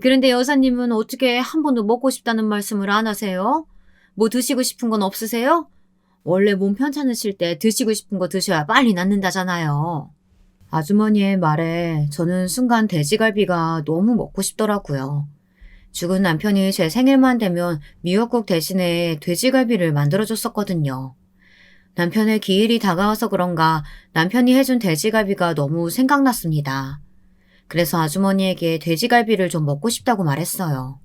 그런데 여사님은 어떻게 한 번도 먹고 싶다는 말씀을 안 하세요? 뭐 드시고 싶은 건 없으세요? 원래 몸 편찮으실 때 드시고 싶은 거 드셔야 빨리 낫는다잖아요. 아주머니의 말에 저는 순간 돼지갈비가 너무 먹고 싶더라고요. 죽은 남편이 제 생일만 되면 미역국 대신에 돼지갈비를 만들어줬었거든요. 남편의 기일이 다가와서 그런가 남편이 해준 돼지갈비가 너무 생각났습니다. 그래서 아주머니에게 돼지갈비를 좀 먹고 싶다고 말했어요.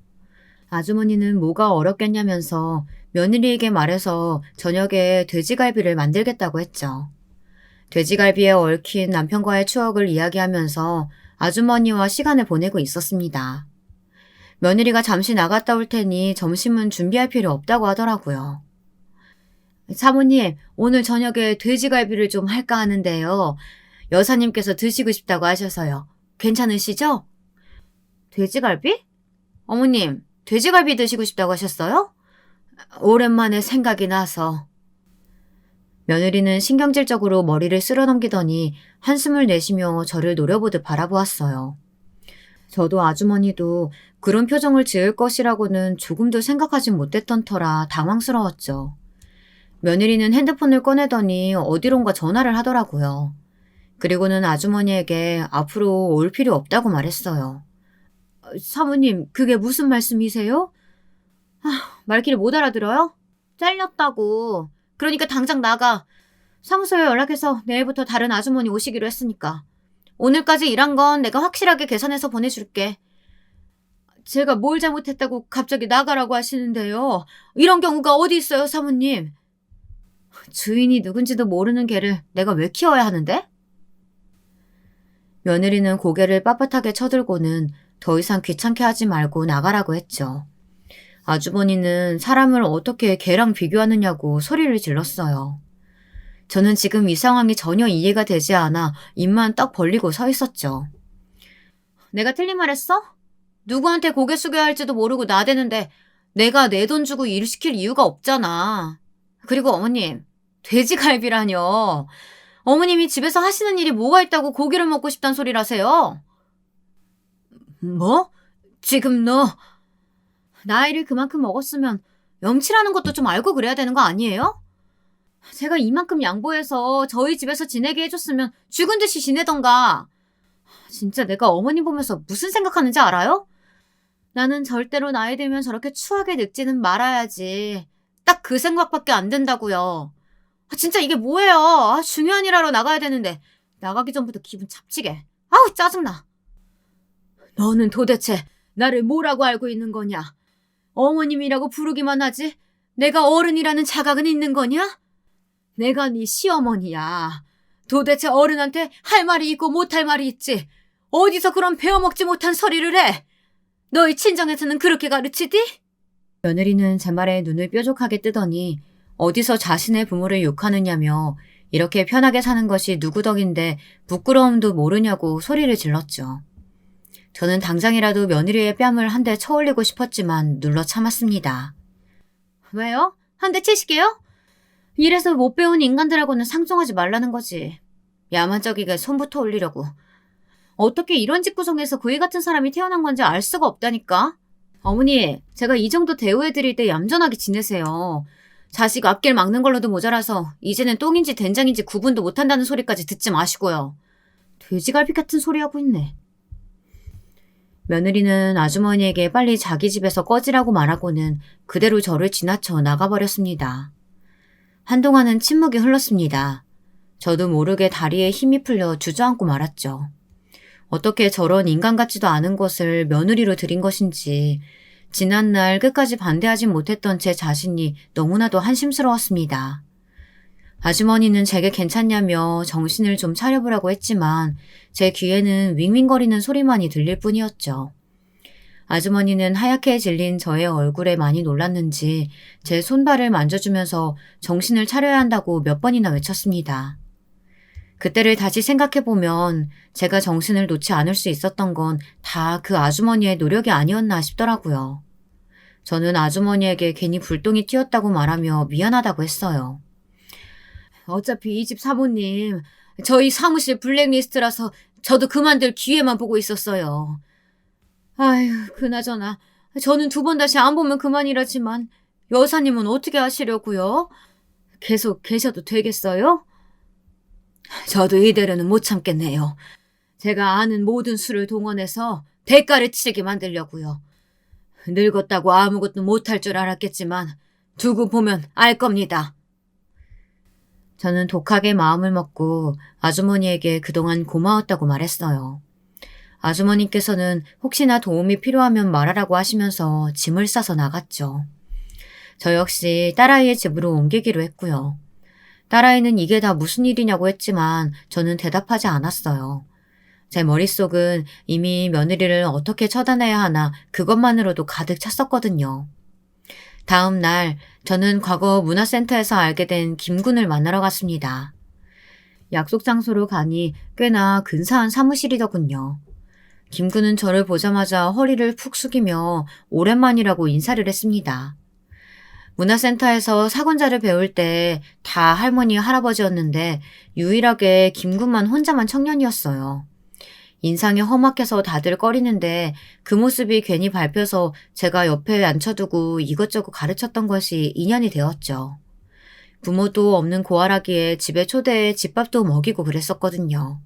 아주머니는 뭐가 어렵겠냐면서 며느리에게 말해서 저녁에 돼지갈비를 만들겠다고 했죠. 돼지갈비에 얽힌 남편과의 추억을 이야기하면서 아주머니와 시간을 보내고 있었습니다. 며느리가 잠시 나갔다 올 테니 점심은 준비할 필요 없다고 하더라고요. 사모님, 오늘 저녁에 돼지갈비를 좀 할까 하는데요. 여사님께서 드시고 싶다고 하셔서요. 괜찮으시죠? 돼지갈비? 어머님, 돼지갈비 드시고 싶다고 하셨어요? 오랜만에 생각이 나서. 며느리는 신경질적으로 머리를 쓸어넘기더니 한숨을 내쉬며 저를 노려보듯 바라보았어요. 저도 아주머니도 그런 표정을 지을 것이라고는 조금도 생각하지 못했던 터라 당황스러웠죠. 며느리는 핸드폰을 꺼내더니 어디론가 전화를 하더라고요. 그리고는 아주머니에게 앞으로 올 필요 없다고 말했어요. 사모님, 그게 무슨 말씀이세요? 말귀를 못 알아들어요? 잘렸다고. 그러니까 당장 나가. 사무소에 연락해서 내일부터 다른 아주머니 오시기로 했으니까. 오늘까지 일한 건 내가 확실하게 계산해서 보내줄게. 제가 뭘 잘못했다고 갑자기 나가라고 하시는데요. 이런 경우가 어디 있어요, 사모님? 주인이 누군지도 모르는 개를 내가 왜 키워야 하는데? 며느리는 고개를 빳빳하게 쳐들고는 더 이상 귀찮게 하지 말고 나가라고 했죠. 아주머니는 사람을 어떻게 개랑 비교하느냐고 소리를 질렀어요. 저는 지금 이 상황이 전혀 이해가 되지 않아 입만 딱 벌리고 서 있었죠. 내가 틀린 말 했어? 누구한테 고개 숙여야 할지도 모르고 나대는데 내가 내 돈 주고 일 시킬 이유가 없잖아. 그리고 어머님, 돼지갈비라뇨. 어머님이 집에서 하시는 일이 뭐가 있다고 고기를 먹고 싶단 소리라세요? 뭐? 지금 너 나이를 그만큼 먹었으면 염치라는 것도 좀 알고 그래야 되는 거 아니에요? 제가 이만큼 양보해서 저희 집에서 지내게 해줬으면 죽은 듯이 지내던가. 진짜 내가 어머니 보면서 무슨 생각하는지 알아요? 나는 절대로 나이 들면 저렇게 추하게 늙지는 말아야지. 딱 그 생각밖에 안 든다고요. 진짜 이게 뭐예요? 중요한 일 하러 나가야 되는데 나가기 전부터 기분 잡치게. 아우 짜증나. 너는 도대체 나를 뭐라고 알고 있는 거냐? 어머님이라고 부르기만 하지 내가 어른이라는 자각은 있는 거냐? 내가 네 시어머니야. 도대체 어른한테 할 말이 있고 못할 말이 있지. 어디서 그런 배워먹지 못한 소리를 해? 너희 친정에서는 그렇게 가르치디? 며느리는 제 말에 눈을 뾰족하게 뜨더니 어디서 자신의 부모를 욕하느냐며 이렇게 편하게 사는 것이 누구 덕인데 부끄러움도 모르냐고 소리를 질렀죠. 저는 당장이라도 며느리의 뺨을 한 대 쳐올리고 싶었지만 눌러 참았습니다. 왜요? 한 대 치시게요? 이래서 못 배운 인간들하고는 상종하지 말라는 거지. 야만적이게 손부터 올리려고. 어떻게 이런 집구성에서 그이 같은 사람이 태어난 건지 알 수가 없다니까. 어머니, 제가 이 정도 대우해드릴 때 얌전하게 지내세요. 자식 앞길 막는 걸로도 모자라서 이제는 똥인지 된장인지 구분도 못한다는 소리까지 듣지 마시고요. 돼지갈비 같은 소리 하고 있네. 며느리는 아주머니에게 빨리 자기 집에서 꺼지라고 말하고는 그대로 저를 지나쳐 나가버렸습니다. 한동안은 침묵이 흘렀습니다. 저도 모르게 다리에 힘이 풀려 주저앉고 말았죠. 어떻게 저런 인간 같지도 않은 것을 며느리로 들인 것인지 지난날 끝까지 반대하진 못했던 제 자신이 너무나도 한심스러웠습니다. 아주머니는 제게 괜찮냐며 정신을 좀 차려보라고 했지만 제 귀에는 윙윙거리는 소리만이 들릴 뿐이었죠. 아주머니는 하얗게 질린 저의 얼굴에 많이 놀랐는지 제 손발을 만져주면서 정신을 차려야 한다고 몇 번이나 외쳤습니다. 그때를 다시 생각해보면 제가 정신을 놓지 않을 수 있었던 건 다 그 아주머니의 노력이 아니었나 싶더라고요. 저는 아주머니에게 괜히 불똥이 튀었다고 말하며 미안하다고 했어요. 어차피 이 집 사모님, 저희 사무실 블랙리스트라서 저도 그만둘 기회만 보고 있었어요. 아휴, 그나저나 저는 두 번 다시 안 보면 그만이라지만 여사님은 어떻게 하시려고요? 계속 계셔도 되겠어요? 저도 이대로는 못 참겠네요. 제가 아는 모든 수를 동원해서 대가를 치르게 만들려고요. 늙었다고 아무것도 못할 줄 알았겠지만 두고 보면 알 겁니다. 저는 독하게 마음을 먹고 아주머니에게 그동안 고마웠다고 말했어요. 아주머니께서는 혹시나 도움이 필요하면 말하라고 하시면서 짐을 싸서 나갔죠. 저 역시 딸아이의 집으로 옮기기로 했고요. 딸아이는 이게 다 무슨 일이냐고 했지만 저는 대답하지 않았어요. 제 머릿속은 이미 며느리를 어떻게 처단해야 하나 그것만으로도 가득 찼었거든요. 다음 날 저는 과거 문화센터에서 알게 된 김군을 만나러 갔습니다. 약속 장소로 가니 꽤나 근사한 사무실이더군요. 김군은 저를 보자마자 허리를 푹 숙이며 오랜만이라고 인사를 했습니다. 문화센터에서 사군자를 배울 때 다 할머니, 할아버지였는데 유일하게 김군만 혼자만 청년이었어요. 인상이 험악해서 다들 꺼리는데 그 모습이 괜히 밟혀서 제가 옆에 앉혀두고 이것저것 가르쳤던 것이 인연이 되었죠. 부모도 없는 고아라기에 집에 초대해 집밥도 먹이고 그랬었거든요.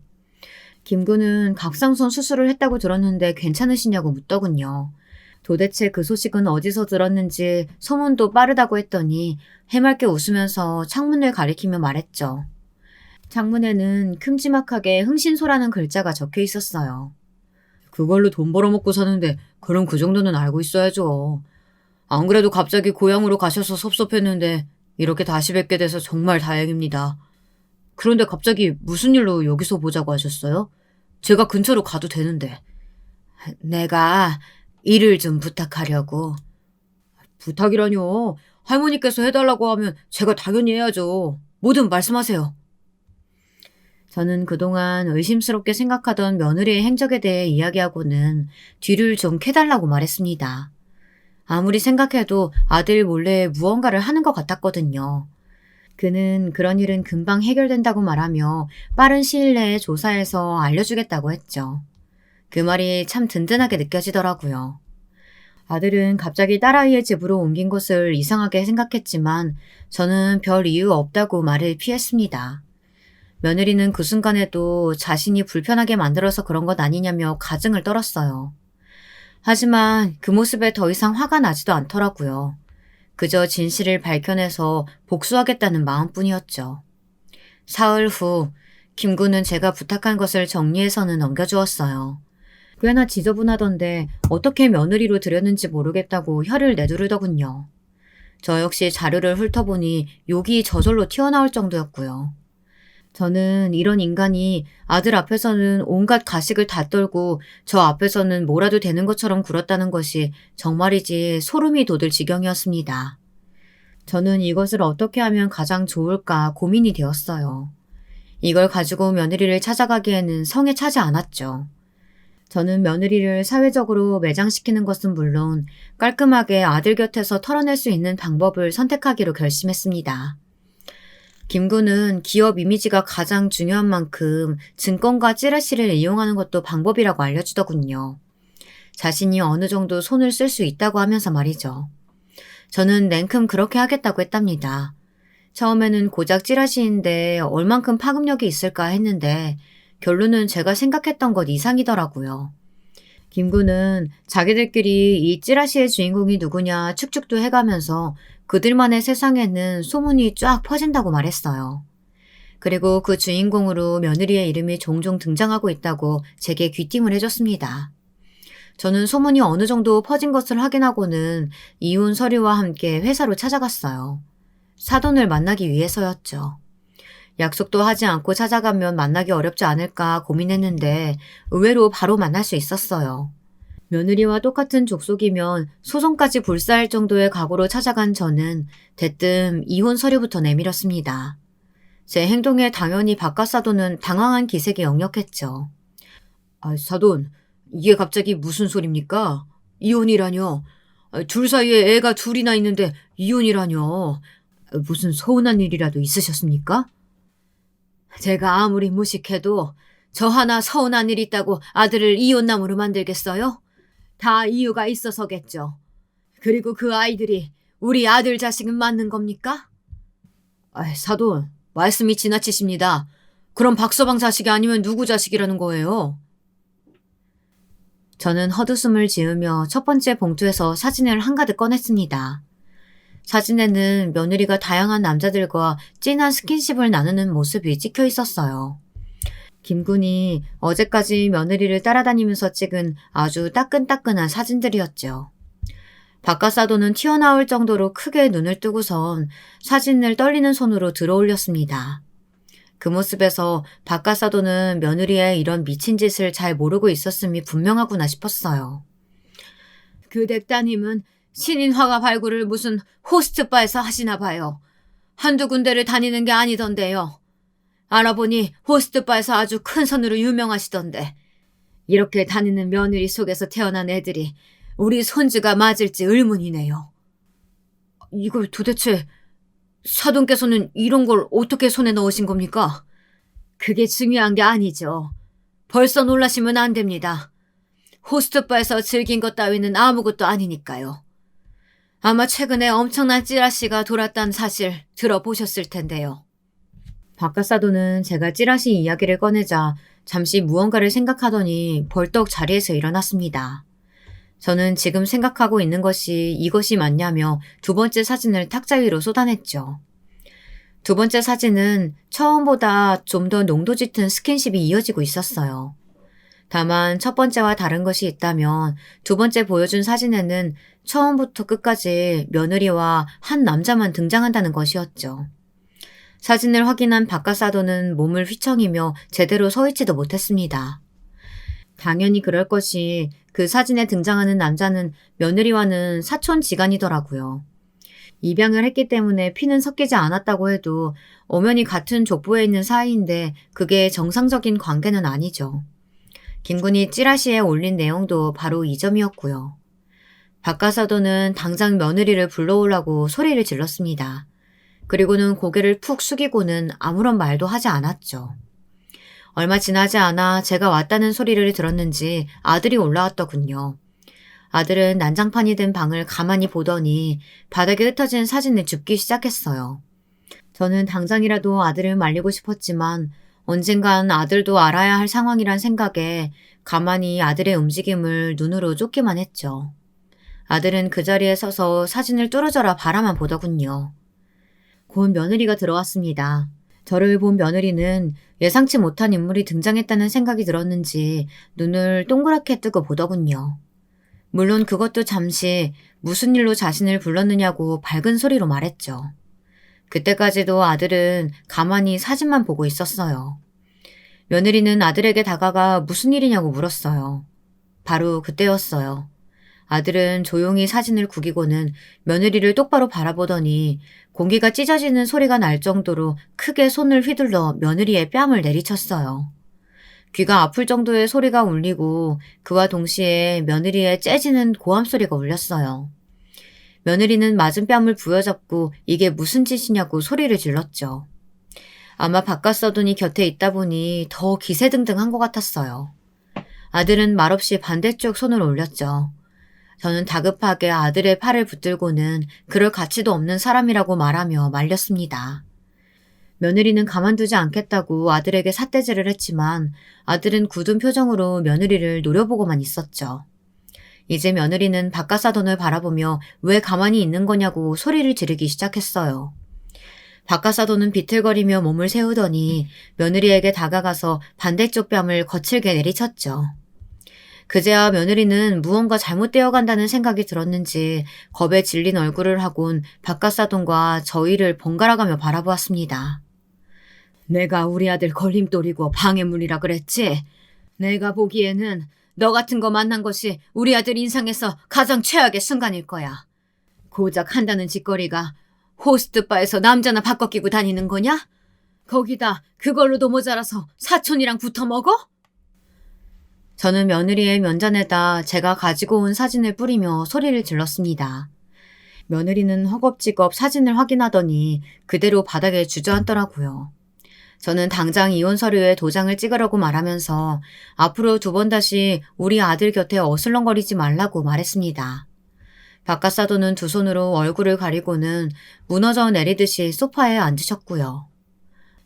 김군은 갑상선 수술을 했다고 들었는데 괜찮으시냐고 묻더군요. 도대체 그 소식은 어디서 들었는지 소문도 빠르다고 했더니 해맑게 웃으면서 창문을 가리키며 말했죠. 창문에는 큼지막하게 흥신소라는 글자가 적혀 있었어요. 그걸로 돈 벌어먹고 사는데 그럼 그 정도는 알고 있어야죠. 안 그래도 갑자기 고향으로 가셔서 섭섭했는데 이렇게 다시 뵙게 돼서 정말 다행입니다. 그런데 갑자기 무슨 일로 여기서 보자고 하셨어요? 제가 근처로 가도 되는데. 내가 일을 좀 부탁하려고. 부탁이라뇨. 할머니께서 해달라고 하면 제가 당연히 해야죠. 뭐든 말씀하세요. 저는 그동안 의심스럽게 생각하던 며느리의 행적에 대해 이야기하고는 뒤를 좀 캐달라고 말했습니다. 아무리 생각해도 아들 몰래 무언가를 하는 것 같았거든요. 그는 그런 일은 금방 해결된다고 말하며 빠른 시일 내에 조사해서 알려주겠다고 했죠. 그 말이 참 든든하게 느껴지더라고요. 아들은 갑자기 딸아이의 집으로 옮긴 것을 이상하게 생각했지만 저는 별 이유 없다고 말을 피했습니다. 며느리는 그 순간에도 자신이 불편하게 만들어서 그런 것 아니냐며 가증을 떨었어요. 하지만 그 모습에 더 이상 화가 나지도 않더라고요. 그저 진실을 밝혀내서 복수하겠다는 마음뿐이었죠. 사흘 후 김군은 제가 부탁한 것을 정리해서는 넘겨주었어요. 꽤나 지저분하던데 어떻게 며느리로 들였는지 모르겠다고 혀를 내두르더군요. 저 역시 자료를 훑어보니 욕이 저절로 튀어나올 정도였고요. 저는 이런 인간이 아들 앞에서는 온갖 가식을 다 떨고 저 앞에서는 뭐라도 되는 것처럼 굴었다는 것이 정말이지 소름이 돋을 지경이었습니다. 저는 이것을 어떻게 하면 가장 좋을까 고민이 되었어요. 이걸 가지고 며느리를 찾아가기에는 성에 차지 않았죠. 저는 며느리를 사회적으로 매장시키는 것은 물론 깔끔하게 아들 곁에서 털어낼 수 있는 방법을 선택하기로 결심했습니다. 김군은 기업 이미지가 가장 중요한 만큼 증권과 찌라시를 이용하는 것도 방법이라고 알려주더군요. 자신이 어느 정도 손을 쓸 수 있다고 하면서 말이죠. 저는 냉큼 그렇게 하겠다고 했답니다. 처음에는 고작 찌라시인데 얼만큼 파급력이 있을까 했는데 결론은 제가 생각했던 것 이상이더라고요. 김군은 자기들끼리 이 찌라시의 주인공이 누구냐 축축도 해가면서 그들만의 세상에는 소문이 쫙 퍼진다고 말했어요. 그리고 그 주인공으로 며느리의 이름이 종종 등장하고 있다고 제게 귀띔을 해줬습니다. 저는 소문이 어느 정도 퍼진 것을 확인하고는 이혼 서류와 함께 회사로 찾아갔어요. 사돈을 만나기 위해서였죠. 약속도 하지 않고 찾아가면 만나기 어렵지 않을까 고민했는데 의외로 바로 만날 수 있었어요. 며느리와 똑같은 족속이면 소송까지 불사할 정도의 각오로 찾아간 저는 대뜸 이혼 서류부터 내밀었습니다. 제 행동에 당연히 박가사돈은 당황한 기색이 역력했죠. 사돈, 이게 갑자기 무슨 소립니까? 이혼이라뇨? 둘 사이에 애가 둘이나 있는데 이혼이라뇨? 무슨 서운한 일이라도 있으셨습니까? 제가 아무리 무식해도 저 하나 서운한 일 있다고 아들을 이혼남으로 만들겠어요? 다 이유가 있어서겠죠. 그리고 그 아이들이 우리 아들 자식은 맞는 겁니까? 사돈, 말씀이 지나치십니다. 그럼 박서방 자식이 아니면 누구 자식이라는 거예요? 저는 헛웃음을 지으며 첫 번째 봉투에서 사진을 한가득 꺼냈습니다. 사진에는 며느리가 다양한 남자들과 진한 스킨십을 나누는 모습이 찍혀 있었어요. 김군이 어제까지 며느리를 따라다니면서 찍은 아주 따끈따끈한 사진들이었죠. 박가사도는 튀어나올 정도로 크게 눈을 뜨고선 사진을 떨리는 손으로 들어올렸습니다. 그 모습에서 박가사도는 며느리의 이런 미친 짓을 잘 모르고 있었음이 분명하구나 싶었어요. 그 댁따님은 신인 화가 발굴을 무슨 호스트바에서 하시나 봐요. 한두 군데를 다니는 게 아니던데요. 알아보니 호스트바에서 아주 큰 선으로 유명하시던데 이렇게 다니는 며느리 속에서 태어난 애들이 우리 손주가 맞을지 의문이네요. 이걸 도대체 사돈께서는 이런 걸 어떻게 손에 넣으신 겁니까? 그게 중요한 게 아니죠. 벌써 놀라시면 안 됩니다. 호스트바에서 즐긴 것 따위는 아무것도 아니니까요. 아마 최근에 엄청난 찌라시가 돌았다는 사실 들어보셨을 텐데요. 박가사도는 제가 찌라시 이야기를 꺼내자 잠시 무언가를 생각하더니 벌떡 자리에서 일어났습니다. 저는 지금 생각하고 있는 것이 이것이 맞냐며 두 번째 사진을 탁자 위로 쏟아냈죠. 두 번째 사진은 처음보다 좀 더 농도 짙은 스킨십이 이어지고 있었어요. 다만 첫 번째와 다른 것이 있다면 두 번째 보여준 사진에는 처음부터 끝까지 며느리와 한 남자만 등장한다는 것이었죠. 사진을 확인한 박가사도는 몸을 휘청이며 제대로 서 있지도 못했습니다. 당연히 그럴 것이 그 사진에 등장하는 남자는 며느리와는 사촌지간이더라고요. 입양을 했기 때문에 피는 섞이지 않았다고 해도 엄연히 같은 족보에 있는 사이인데 그게 정상적인 관계는 아니죠. 김군이 찌라시에 올린 내용도 바로 이 점이었고요. 박가사도는 당장 며느리를 불러오라고 소리를 질렀습니다. 그리고는 고개를 푹 숙이고는 아무런 말도 하지 않았죠. 얼마 지나지 않아 제가 왔다는 소리를 들었는지 아들이 올라왔더군요. 아들은 난장판이 된 방을 가만히 보더니 바닥에 흩어진 사진을 줍기 시작했어요. 저는 당장이라도 아들을 말리고 싶었지만 언젠간 아들도 알아야 할 상황이란 생각에 가만히 아들의 움직임을 눈으로 쫓기만 했죠. 아들은 그 자리에 서서 사진을 뚫어져라 바라만 보더군요. 곧 며느리가 들어왔습니다. 저를 본 며느리는 예상치 못한 인물이 등장했다는 생각이 들었는지 눈을 동그랗게 뜨고 보더군요. 물론 그것도 잠시 무슨 일로 자신을 불렀느냐고 밝은 소리로 말했죠. 그때까지도 아들은 가만히 사진만 보고 있었어요. 며느리는 아들에게 다가가 무슨 일이냐고 물었어요. 바로 그때였어요. 아들은 조용히 사진을 구기고는 며느리를 똑바로 바라보더니 공기가 찢어지는 소리가 날 정도로 크게 손을 휘둘러 며느리의 뺨을 내리쳤어요. 귀가 아플 정도의 소리가 울리고 그와 동시에 며느리의 째지는 고함 소리가 울렸어요. 며느리는 맞은 뺨을 부여잡고 이게 무슨 짓이냐고 소리를 질렀죠. 아마 박가사돈이 곁에 있다 보니 더 기세등등한 것 같았어요. 아들은 말없이 반대쪽 손을 올렸죠. 저는 다급하게 아들의 팔을 붙들고는 그럴 가치도 없는 사람이라고 말하며 말렸습니다. 며느리는 가만두지 않겠다고 아들에게 삿대질을 했지만 아들은 굳은 표정으로 며느리를 노려보고만 있었죠. 이제 며느리는 박가사돈을 바라보며 왜 가만히 있는 거냐고 소리를 지르기 시작했어요. 박가사돈은 비틀거리며 몸을 세우더니 며느리에게 다가가서 반대쪽 뺨을 거칠게 내리쳤죠. 그제야 며느리는 무언가 잘못되어 간다는 생각이 들었는지 겁에 질린 얼굴을 하곤 박가사돈과 저희를 번갈아가며 바라보았습니다. 내가 우리 아들 걸림돌이고 방해물이라 그랬지? 내가 보기에는 너 같은 거 만난 것이 우리 아들 인생에서 가장 최악의 순간일 거야. 고작 한다는 짓거리가 호스트바에서 남자나 바꿔 끼고 다니는 거냐? 거기다 그걸로도 모자라서 사촌이랑 붙어 먹어? 저는 며느리의 면전에다 제가 가지고 온 사진을 뿌리며 소리를 질렀습니다. 며느리는 허겁지겁 사진을 확인하더니 그대로 바닥에 주저앉더라고요. 저는 당장 이혼 서류에 도장을 찍으라고 말하면서 앞으로 2번 다시 우리 아들 곁에 어슬렁거리지 말라고 말했습니다. 바깥사도는 2 손으로 얼굴을 가리고는 무너져 내리듯이 소파에 앉으셨고요.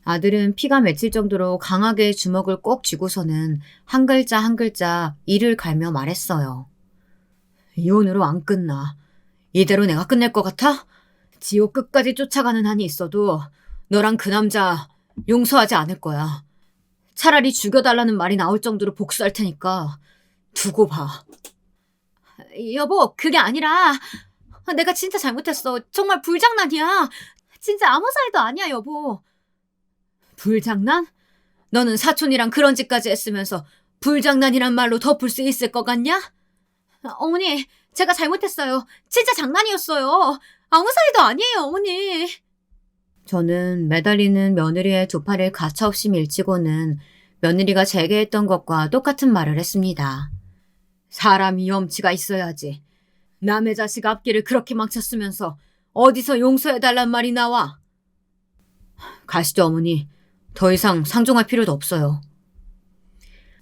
아들은 피가 맺힐 정도로 강하게 주먹을 꼭 쥐고서는 한 글자 한 글자 이를 갈며 말했어요. 이혼으로 안 끝나. 이대로 내가 끝낼 것 같아? 지옥 끝까지 쫓아가는 한이 있어도 너랑 그 남자 용서하지 않을 거야. 차라리 죽여달라는 말이 나올 정도로 복수할 테니까 두고 봐. 여보, 그게 아니라 내가 진짜 잘못했어. 정말 불장난이야. 진짜 아무 살도 아니야, 여보. 불장난? 너는 사촌이랑 그런 짓까지 했으면서 불장난이란 말로 덮을 수 있을 것 같냐? 어머니, 제가 잘못했어요. 진짜 장난이었어요. 아무 사이도 아니에요, 어머니. 저는 매달리는 며느리의 2 팔을 가차없이 밀치고는 며느리가 제게 했던 것과 똑같은 말을 했습니다. 사람이 염치가 있어야지. 남의 자식 앞길을 그렇게 망쳤으면서 어디서 용서해달란 말이 나와? 가시죠, 어머니. 더 이상 상종할 필요도 없어요.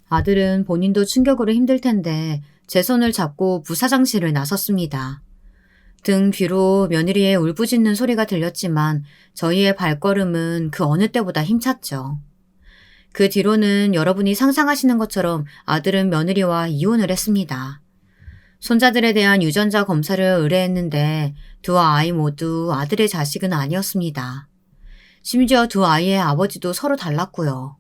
아들은 본인도 충격으로 힘들 텐데 제 손을 잡고 부사장실을 나섰습니다. 등 뒤로 며느리의 울부짖는 소리가 들렸지만 저희의 발걸음은 그 어느 때보다 힘찼죠. 그 뒤로는 여러분이 상상하시는 것처럼 아들은 며느리와 이혼을 했습니다. 손자들에 대한 유전자 검사를 의뢰했는데 2 아이 모두 아들의 자식은 아니었습니다. 심지어 2 아이의 아버지도 서로 달랐고요.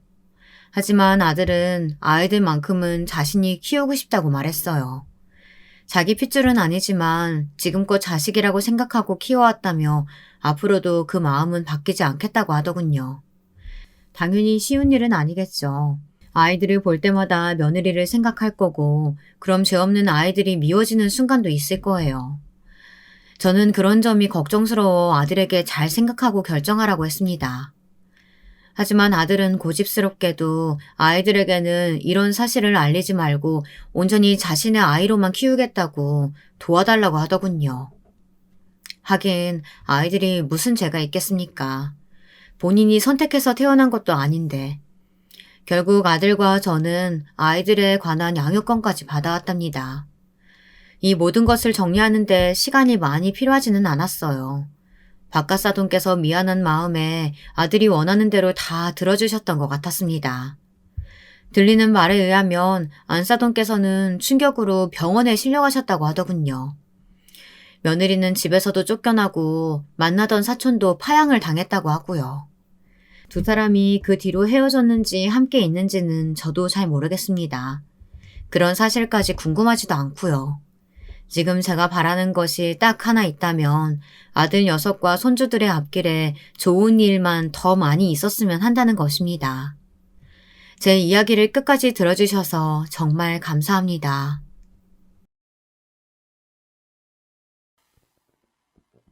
하지만 아들은 아이들만큼은 자신이 키우고 싶다고 말했어요. 자기 핏줄은 아니지만 지금껏 자식이라고 생각하고 키워왔다며 앞으로도 그 마음은 바뀌지 않겠다고 하더군요. 당연히 쉬운 일은 아니겠죠. 아이들을 볼 때마다 며느리를 생각할 거고 그럼 죄 없는 아이들이 미워지는 순간도 있을 거예요. 저는 그런 점이 걱정스러워 아들에게 잘 생각하고 결정하라고 했습니다. 하지만 아들은 고집스럽게도 아이들에게는 이런 사실을 알리지 말고 온전히 자신의 아이로만 키우겠다고 도와달라고 하더군요. 하긴 아이들이 무슨 죄가 있겠습니까? 본인이 선택해서 태어난 것도 아닌데. 결국 아들과 저는 아이들에 관한 양육권까지 받아왔답니다. 이 모든 것을 정리하는데 시간이 많이 필요하지는 않았어요. 박가사돈께서 미안한 마음에 아들이 원하는 대로 다 들어주셨던 것 같았습니다. 들리는 말에 의하면 안사돈께서는 충격으로 병원에 실려가셨다고 하더군요. 며느리는 집에서도 쫓겨나고 만나던 사촌도 파양을 당했다고 하고요. 2 사람이 그 뒤로 헤어졌는지 함께 있는지는 저도 잘 모르겠습니다. 그런 사실까지 궁금하지도 않고요. 지금 제가 바라는 것이 딱 하나 있다면 아들 녀석과 손주들의 앞길에 좋은 일만 더 많이 있었으면 한다는 것입니다. 제 이야기를 끝까지 들어주셔서 정말 감사합니다.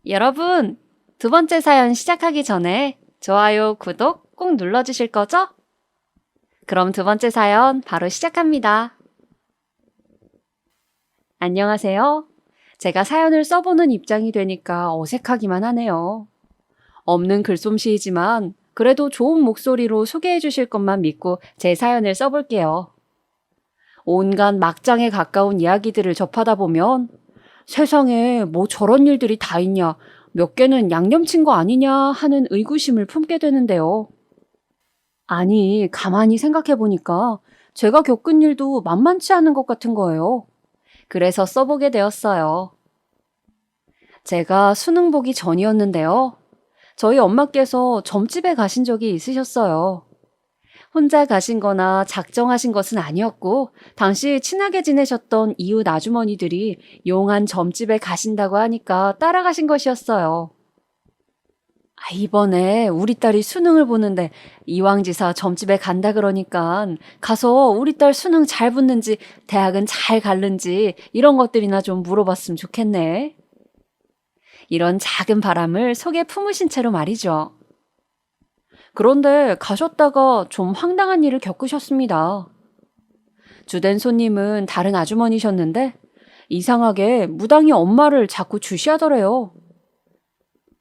여러분, 2번째 사연 시작하기 전에 좋아요, 구독 꼭 눌러주실 거죠? 그럼 2번째 사연 바로 시작합니다. 안녕하세요. 제가 사연을 써보는 입장이 되니까 어색하기만 하네요. 없는 글솜씨이지만 그래도 좋은 목소리로 소개해 주실 것만 믿고 제 사연을 써볼게요. 온갖 막장에 가까운 이야기들을 접하다 보면 세상에 뭐 저런 일들이 다 있냐, 몇 개는 양념친 거 아니냐 하는 의구심을 품게 되는데요. 아니, 가만히 생각해 보니까 제가 겪은 일도 만만치 않은 것 같은 거예요. 그래서 써보게 되었어요. 제가 수능 보기 전이었는데요. 저희 엄마께서 점집에 가신 적이 있으셨어요. 혼자 가신 거나 작정하신 것은 아니었고 당시 친하게 지내셨던 이웃 아주머니들이 용한 점집에 가신다고 하니까 따라가신 것이었어요. 이번에 우리 딸이 수능을 보는데 이왕지사 점집에 간다 그러니까 가서 우리 딸 수능 잘 붙는지 대학은 잘 갔는지 이런 것들이나 좀 물어봤으면 좋겠네. 이런 작은 바람을 속에 품으신 채로 말이죠. 그런데 가셨다가 좀 황당한 일을 겪으셨습니다. 주된 손님은 다른 아주머니셨는데 이상하게 무당이 엄마를 자꾸 주시하더래요.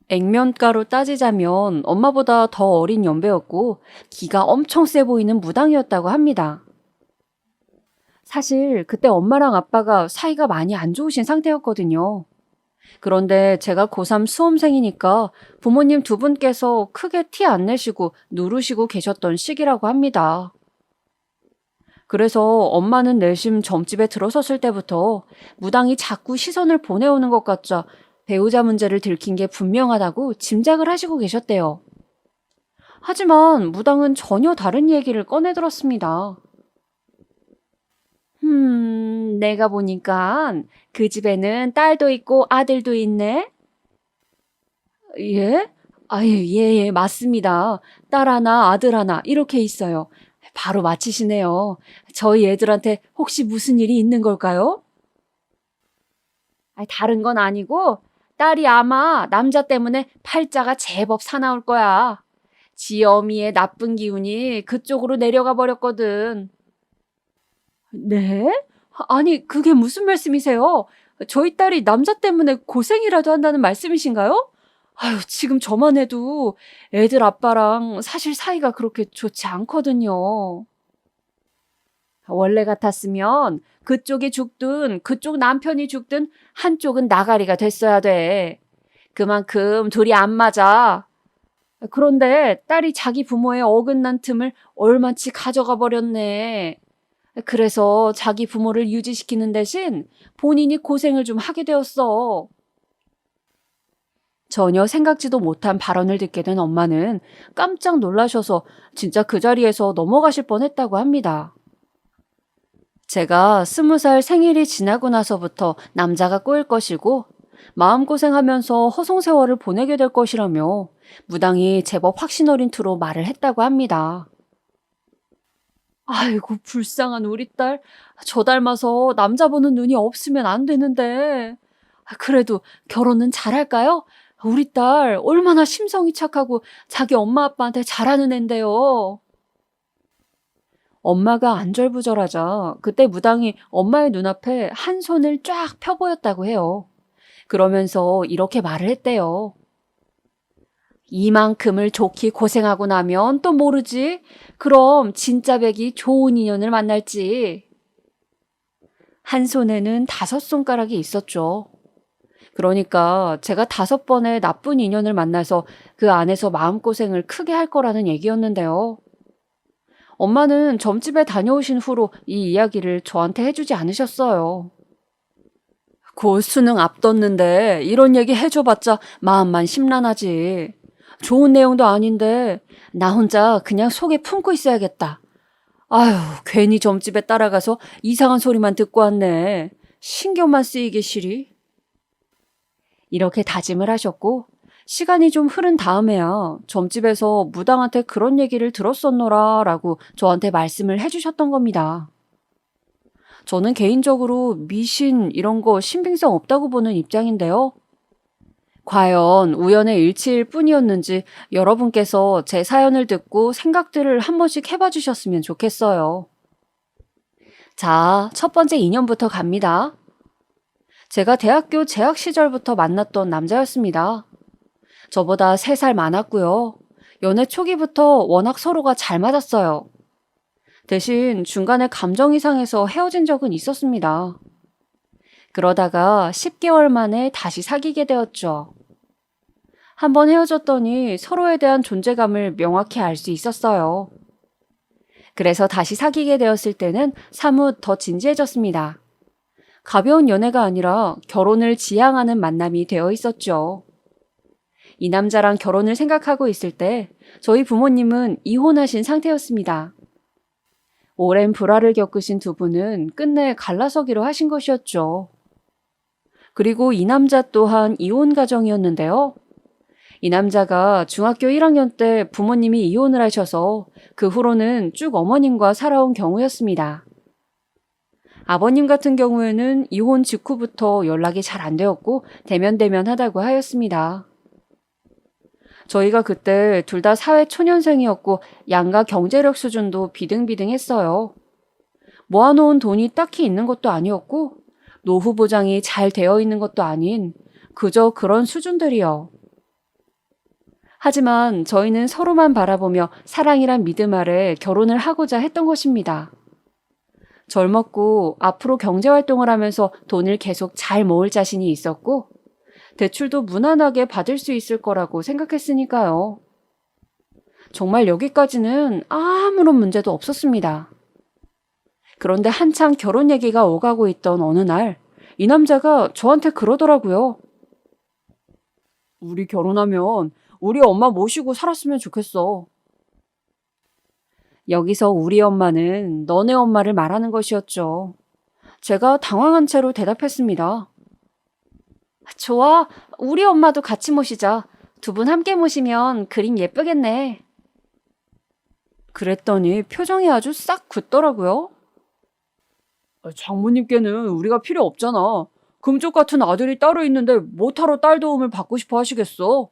액면가로 따지자면 엄마보다 더 어린 연배였고 기가 엄청 세 보이는 무당이었다고 합니다. 사실 그때 엄마랑 아빠가 사이가 많이 안 좋으신 상태였거든요. 그런데 제가 고3 수험생이니까 부모님 두 분께서 크게 티 안 내시고 누르시고 계셨던 시기라고 합니다. 그래서 엄마는 내심 점집에 들어섰을 때부터 무당이 자꾸 시선을 보내오는 것 같자 배우자 문제를 들킨 게 분명하다고 짐작을 하시고 계셨대요. 하지만 무당은 전혀 다른 얘기를 꺼내들었습니다. 내가 보니까 그 집에는 딸도 있고 아들도 있네? 예? 예, 맞습니다. 딸 하나, 아들 하나, 이렇게 있어요. 바로 맞히시네요. 저희 애들한테 혹시 무슨 일이 있는 걸까요? 다른 건 아니고, 딸이 아마 남자 때문에 팔자가 제법 사나울 거야. 지 어미의 나쁜 기운이 그쪽으로 내려가 버렸거든. 네? 아니, 그게 무슨 말씀이세요? 저희 딸이 남자 때문에 고생이라도 한다는 말씀이신가요? 아유, 지금 저만 해도 애들 아빠랑 사실 사이가 그렇게 좋지 않거든요. 원래 같았으면 그쪽이 죽든 그쪽 남편이 죽든 한쪽은 나가리가 됐어야 돼. 그만큼 둘이 안 맞아. 그런데 딸이 자기 부모의 어긋난 틈을 얼마치 가져가 버렸네. 그래서 자기 부모를 유지시키는 대신 본인이 고생을 좀 하게 되었어. 전혀 생각지도 못한 발언을 듣게 된 엄마는 깜짝 놀라셔서 진짜 그 자리에서 넘어가실 뻔했다고 합니다. 제가 20살 생일이 지나고 나서부터 남자가 꼬일 것이고 마음고생하면서 허송세월을 보내게 될 것이라며 무당이 제법 확신 어린 투로 말을 했다고 합니다. 아이고, 불쌍한 우리 딸. 저 닮아서 남자 보는 눈이 없으면 안 되는데. 그래도 결혼은 잘할까요? 우리 딸 얼마나 심성이 착하고 자기 엄마 아빠한테 잘하는 앤데요. 엄마가 안절부절하자 그때 무당이 엄마의 눈앞에 한 손을 쫙 펴보였다고 해요. 그러면서 이렇게 말을 했대요. 이만큼을 좋게 고생하고 나면 또 모르지. 그럼 진짜 백이 좋은 인연을 만날지. 한 손에는 5손가락이 있었죠. 그러니까 제가 5번의 나쁜 인연을 만나서 그 안에서 마음고생을 크게 할 거라는 얘기였는데요. 엄마는 점집에 다녀오신 후로 이 이야기를 저한테 해주지 않으셨어요. 곧 수능 앞뒀는데 이런 얘기 해줘봤자 마음만 심란하지. 좋은 내용도 아닌데 나 혼자 그냥 속에 품고 있어야겠다. 아휴, 괜히 점집에 따라가서 이상한 소리만 듣고 왔네. 신경만 쓰이기 싫이. 이렇게 다짐을 하셨고 시간이 좀 흐른 다음에야 점집에서 무당한테 그런 얘기를 들었었노라 라고 저한테 말씀을 해주셨던 겁니다. 저는 개인적으로 미신 이런 거 신빙성 없다고 보는 입장인데요. 과연 우연의 일치일 뿐이었는지 여러분께서 제 사연을 듣고 생각들을 한 번씩 해봐 주셨으면 좋겠어요. 자, 첫 번째 인연부터 갑니다. 제가 대학교 재학 시절부터 만났던 남자였습니다. 저보다 3살 많았고요. 연애 초기부터 워낙 서로가 잘 맞았어요. 대신 중간에 감정이 상해서 헤어진 적은 있었습니다. 그러다가 10개월 만에 다시 사귀게 되었죠. 한번 헤어졌더니 서로에 대한 존재감을 명확히 알 수 있었어요. 그래서 다시 사귀게 되었을 때는 사뭇 더 진지해졌습니다. 가벼운 연애가 아니라 결혼을 지향하는 만남이 되어 있었죠. 이 남자랑 결혼을 생각하고 있을 때 저희 부모님은 이혼하신 상태였습니다. 오랜 불화를 겪으신 두 분은 끝내 갈라서기로 하신 것이었죠. 그리고 이 남자 또한 이혼 가정이었는데요. 이 남자가 중학교 1학년 때 부모님이 이혼을 하셔서 그 후로는 쭉 어머님과 살아온 경우였습니다. 아버님 같은 경우에는 이혼 직후부터 연락이 잘 안 되었고 대면대면하다고 하였습니다. 저희가 그때 둘 다 사회 초년생이었고 양가 경제력 수준도 비등비등했어요. 모아놓은 돈이 딱히 있는 것도 아니었고 노후 보장이 잘 되어 있는 것도 아닌 그저 그런 수준들이요. 하지만 저희는 서로만 바라보며 사랑이란 믿음 아래 결혼을 하고자 했던 것입니다. 젊었고 앞으로 경제활동을 하면서 돈을 계속 잘 모을 자신이 있었고 대출도 무난하게 받을 수 있을 거라고 생각했으니까요. 정말 여기까지는 아무런 문제도 없었습니다. 그런데 한창 결혼 얘기가 오가고 있던 어느 날 이 남자가 저한테 그러더라고요. 우리 결혼하면 우리 엄마 모시고 살았으면 좋겠어. 여기서 우리 엄마는 너네 엄마를 말하는 것이었죠. 제가 당황한 채로 대답했습니다. 좋아, 우리 엄마도 같이 모시자. 두 분 함께 모시면 그림 예쁘겠네. 그랬더니 표정이 아주 싹 굳더라고요. 장모님께는 우리가 필요 없잖아. 금쪽 같은 아들이 따로 있는데 뭐하러 딸 도움을 받고 싶어 하시겠어?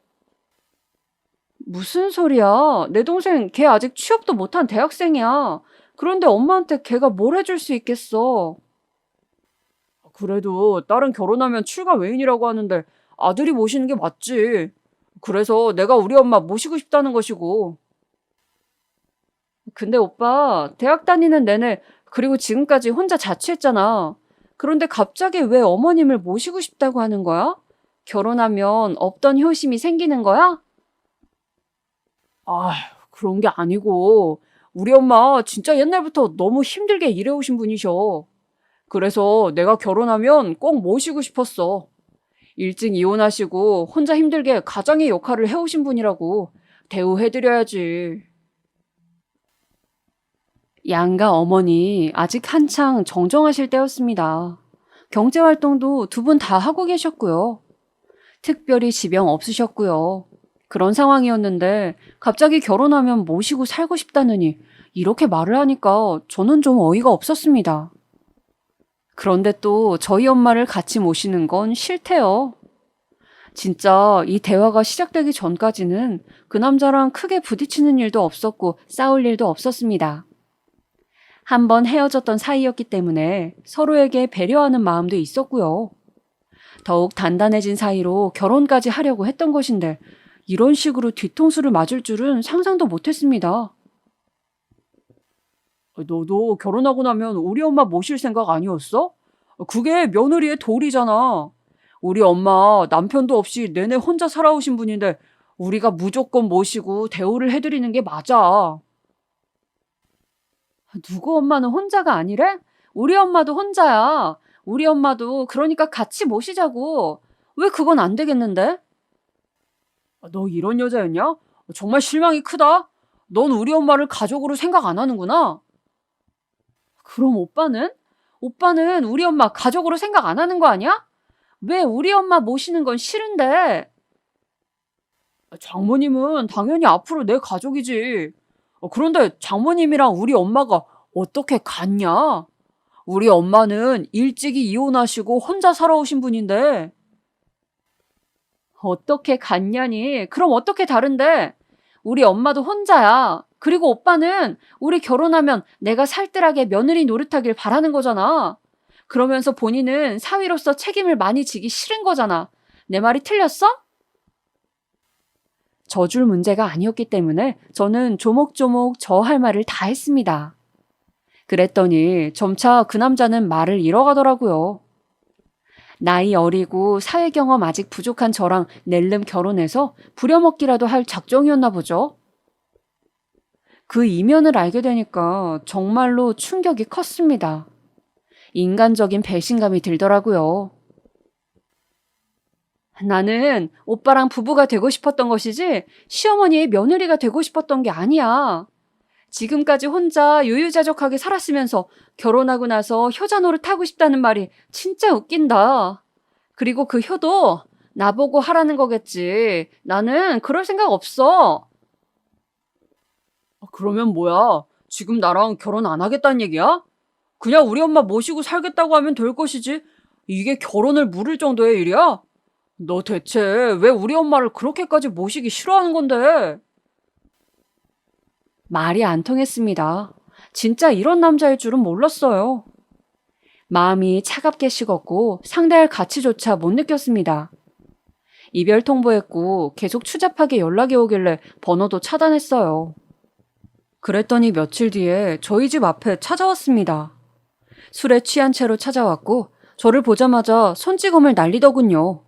무슨 소리야? 내 동생 걔 아직 취업도 못한 대학생이야. 그런데 엄마한테 걔가 뭘 해줄 수 있겠어? 그래도 딸은 결혼하면 출가 외인이라고 하는데 아들이 모시는 게 맞지. 그래서 내가 우리 엄마 모시고 싶다는 것이고. 근데 오빠 대학 다니는 내내 그리고 지금까지 혼자 자취했잖아. 그런데 갑자기 왜 어머님을 모시고 싶다고 하는 거야? 결혼하면 없던 효심이 생기는 거야? 아, 그런 게 아니고 우리 엄마 진짜 옛날부터 너무 힘들게 일해오신 분이셔. 그래서 내가 결혼하면 꼭 모시고 싶었어. 일찍 이혼하시고 혼자 힘들게 가장의 역할을 해오신 분이라고 대우해드려야지. 양가 어머니 아직 한창 정정하실 때였습니다. 경제활동도 두 분 다 하고 계셨고요. 특별히 지병 없으셨고요. 그런 상황이었는데 갑자기 결혼하면 모시고 살고 싶다느니 이렇게 말을 하니까 저는 좀 어이가 없었습니다. 그런데 또 저희 엄마를 같이 모시는 건 싫대요. 진짜 이 대화가 시작되기 전까지는 그 남자랑 크게 부딪히는 일도 없었고 싸울 일도 없었습니다. 한번 헤어졌던 사이였기 때문에 서로에게 배려하는 마음도 있었고요. 더욱 단단해진 사이로 결혼까지 하려고 했던 것인데 이런 식으로 뒤통수를 맞을 줄은 상상도 못했습니다. 너도 결혼하고 나면 우리 엄마 모실 생각 아니었어? 그게 며느리의 도리잖아. 우리 엄마 남편도 없이 내내 혼자 살아오신 분인데 우리가 무조건 모시고 대우를 해드리는 게 맞아. 누구 엄마는 혼자가 아니래? 우리 엄마도 혼자야. 우리 엄마도 그러니까 같이 모시자고. 왜 그건 안 되겠는데? 너 이런 여자였냐? 정말 실망이 크다. 넌 우리 엄마를 가족으로 생각 안 하는구나. 그럼 오빠는? 오빠는 우리 엄마 가족으로 생각 안 하는 거 아니야? 왜 우리 엄마 모시는 건 싫은데? 장모님은 당연히 앞으로 내 가족이지. 그런데 장모님이랑 우리 엄마가 어떻게 같냐? 우리 엄마는 일찍이 이혼하시고 혼자 살아오신 분인데. 어떻게 같냐니? 그럼 어떻게 다른데? 우리 엄마도 혼자야. 그리고 오빠는 우리 결혼하면 내가 살뜰하게 며느리 노릇하길 바라는 거잖아. 그러면서 본인은 사위로서 책임을 많이 지기 싫은 거잖아. 내 말이 틀렸어? 져줄 문제가 아니었기 때문에 저는 조목조목 저 할 말을 다 했습니다. 그랬더니 점차 그 남자는 말을 잃어가더라고요. 나이 어리고 사회 경험 아직 부족한 저랑 낼름 결혼해서 부려먹기라도 할 작정이었나 보죠. 그 이면을 알게 되니까 정말로 충격이 컸습니다. 인간적인 배신감이 들더라고요. 나는 오빠랑 부부가 되고 싶었던 것이지 시어머니의 며느리가 되고 싶었던 게 아니야. 지금까지 혼자 유유자적하게 살았으면서 결혼하고 나서 효자 노릇하고 싶다는 말이 진짜 웃긴다. 그리고 그 효도 나보고 하라는 거겠지. 나는 그럴 생각 없어. 그러면 뭐야? 지금 나랑 결혼 안 하겠다는 얘기야? 그냥 우리 엄마 모시고 살겠다고 하면 될 것이지. 이게 결혼을 물을 정도의 일이야? 너 대체 왜 우리 엄마를 그렇게까지 모시기 싫어하는 건데? 말이 안 통했습니다. 진짜 이런 남자일 줄은 몰랐어요. 마음이 차갑게 식었고 상대할 가치조차 못 느꼈습니다. 이별 통보했고 계속 추잡하게 연락이 오길래 번호도 차단했어요. 그랬더니 며칠 뒤에 저희 집 앞에 찾아왔습니다. 술에 취한 채로 찾아왔고 저를 보자마자 손찌검을 날리더군요.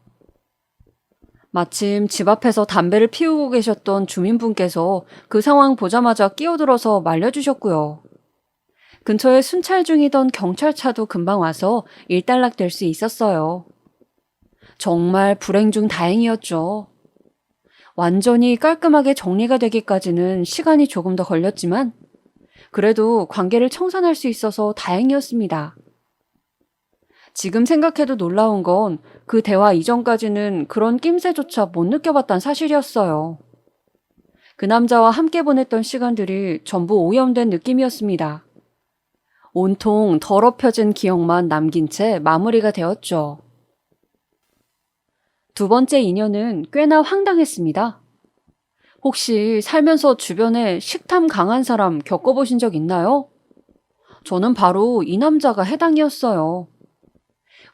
마침 집 앞에서 담배를 피우고 계셨던 주민분께서 그 상황 보자마자 끼어들어서 말려주셨고요. 근처에 순찰 중이던 경찰차도 금방 와서 일단락될 수 있었어요. 정말 불행 중 다행이었죠. 완전히 깔끔하게 정리가 되기까지는 시간이 조금 더 걸렸지만 그래도 관계를 청산할 수 있어서 다행이었습니다. 지금 생각해도 놀라운 건 그 대화 이전까지는 그런 낌새조차 못 느껴봤단 사실이었어요. 그 남자와 함께 보냈던 시간들이 전부 오염된 느낌이었습니다. 온통 더럽혀진 기억만 남긴 채 마무리가 되었죠. 두 번째 인연은 꽤나 황당했습니다. 혹시 살면서 주변에 식탐 강한 사람 겪어보신 적 있나요? 저는 바로 이 남자가 해당이었어요.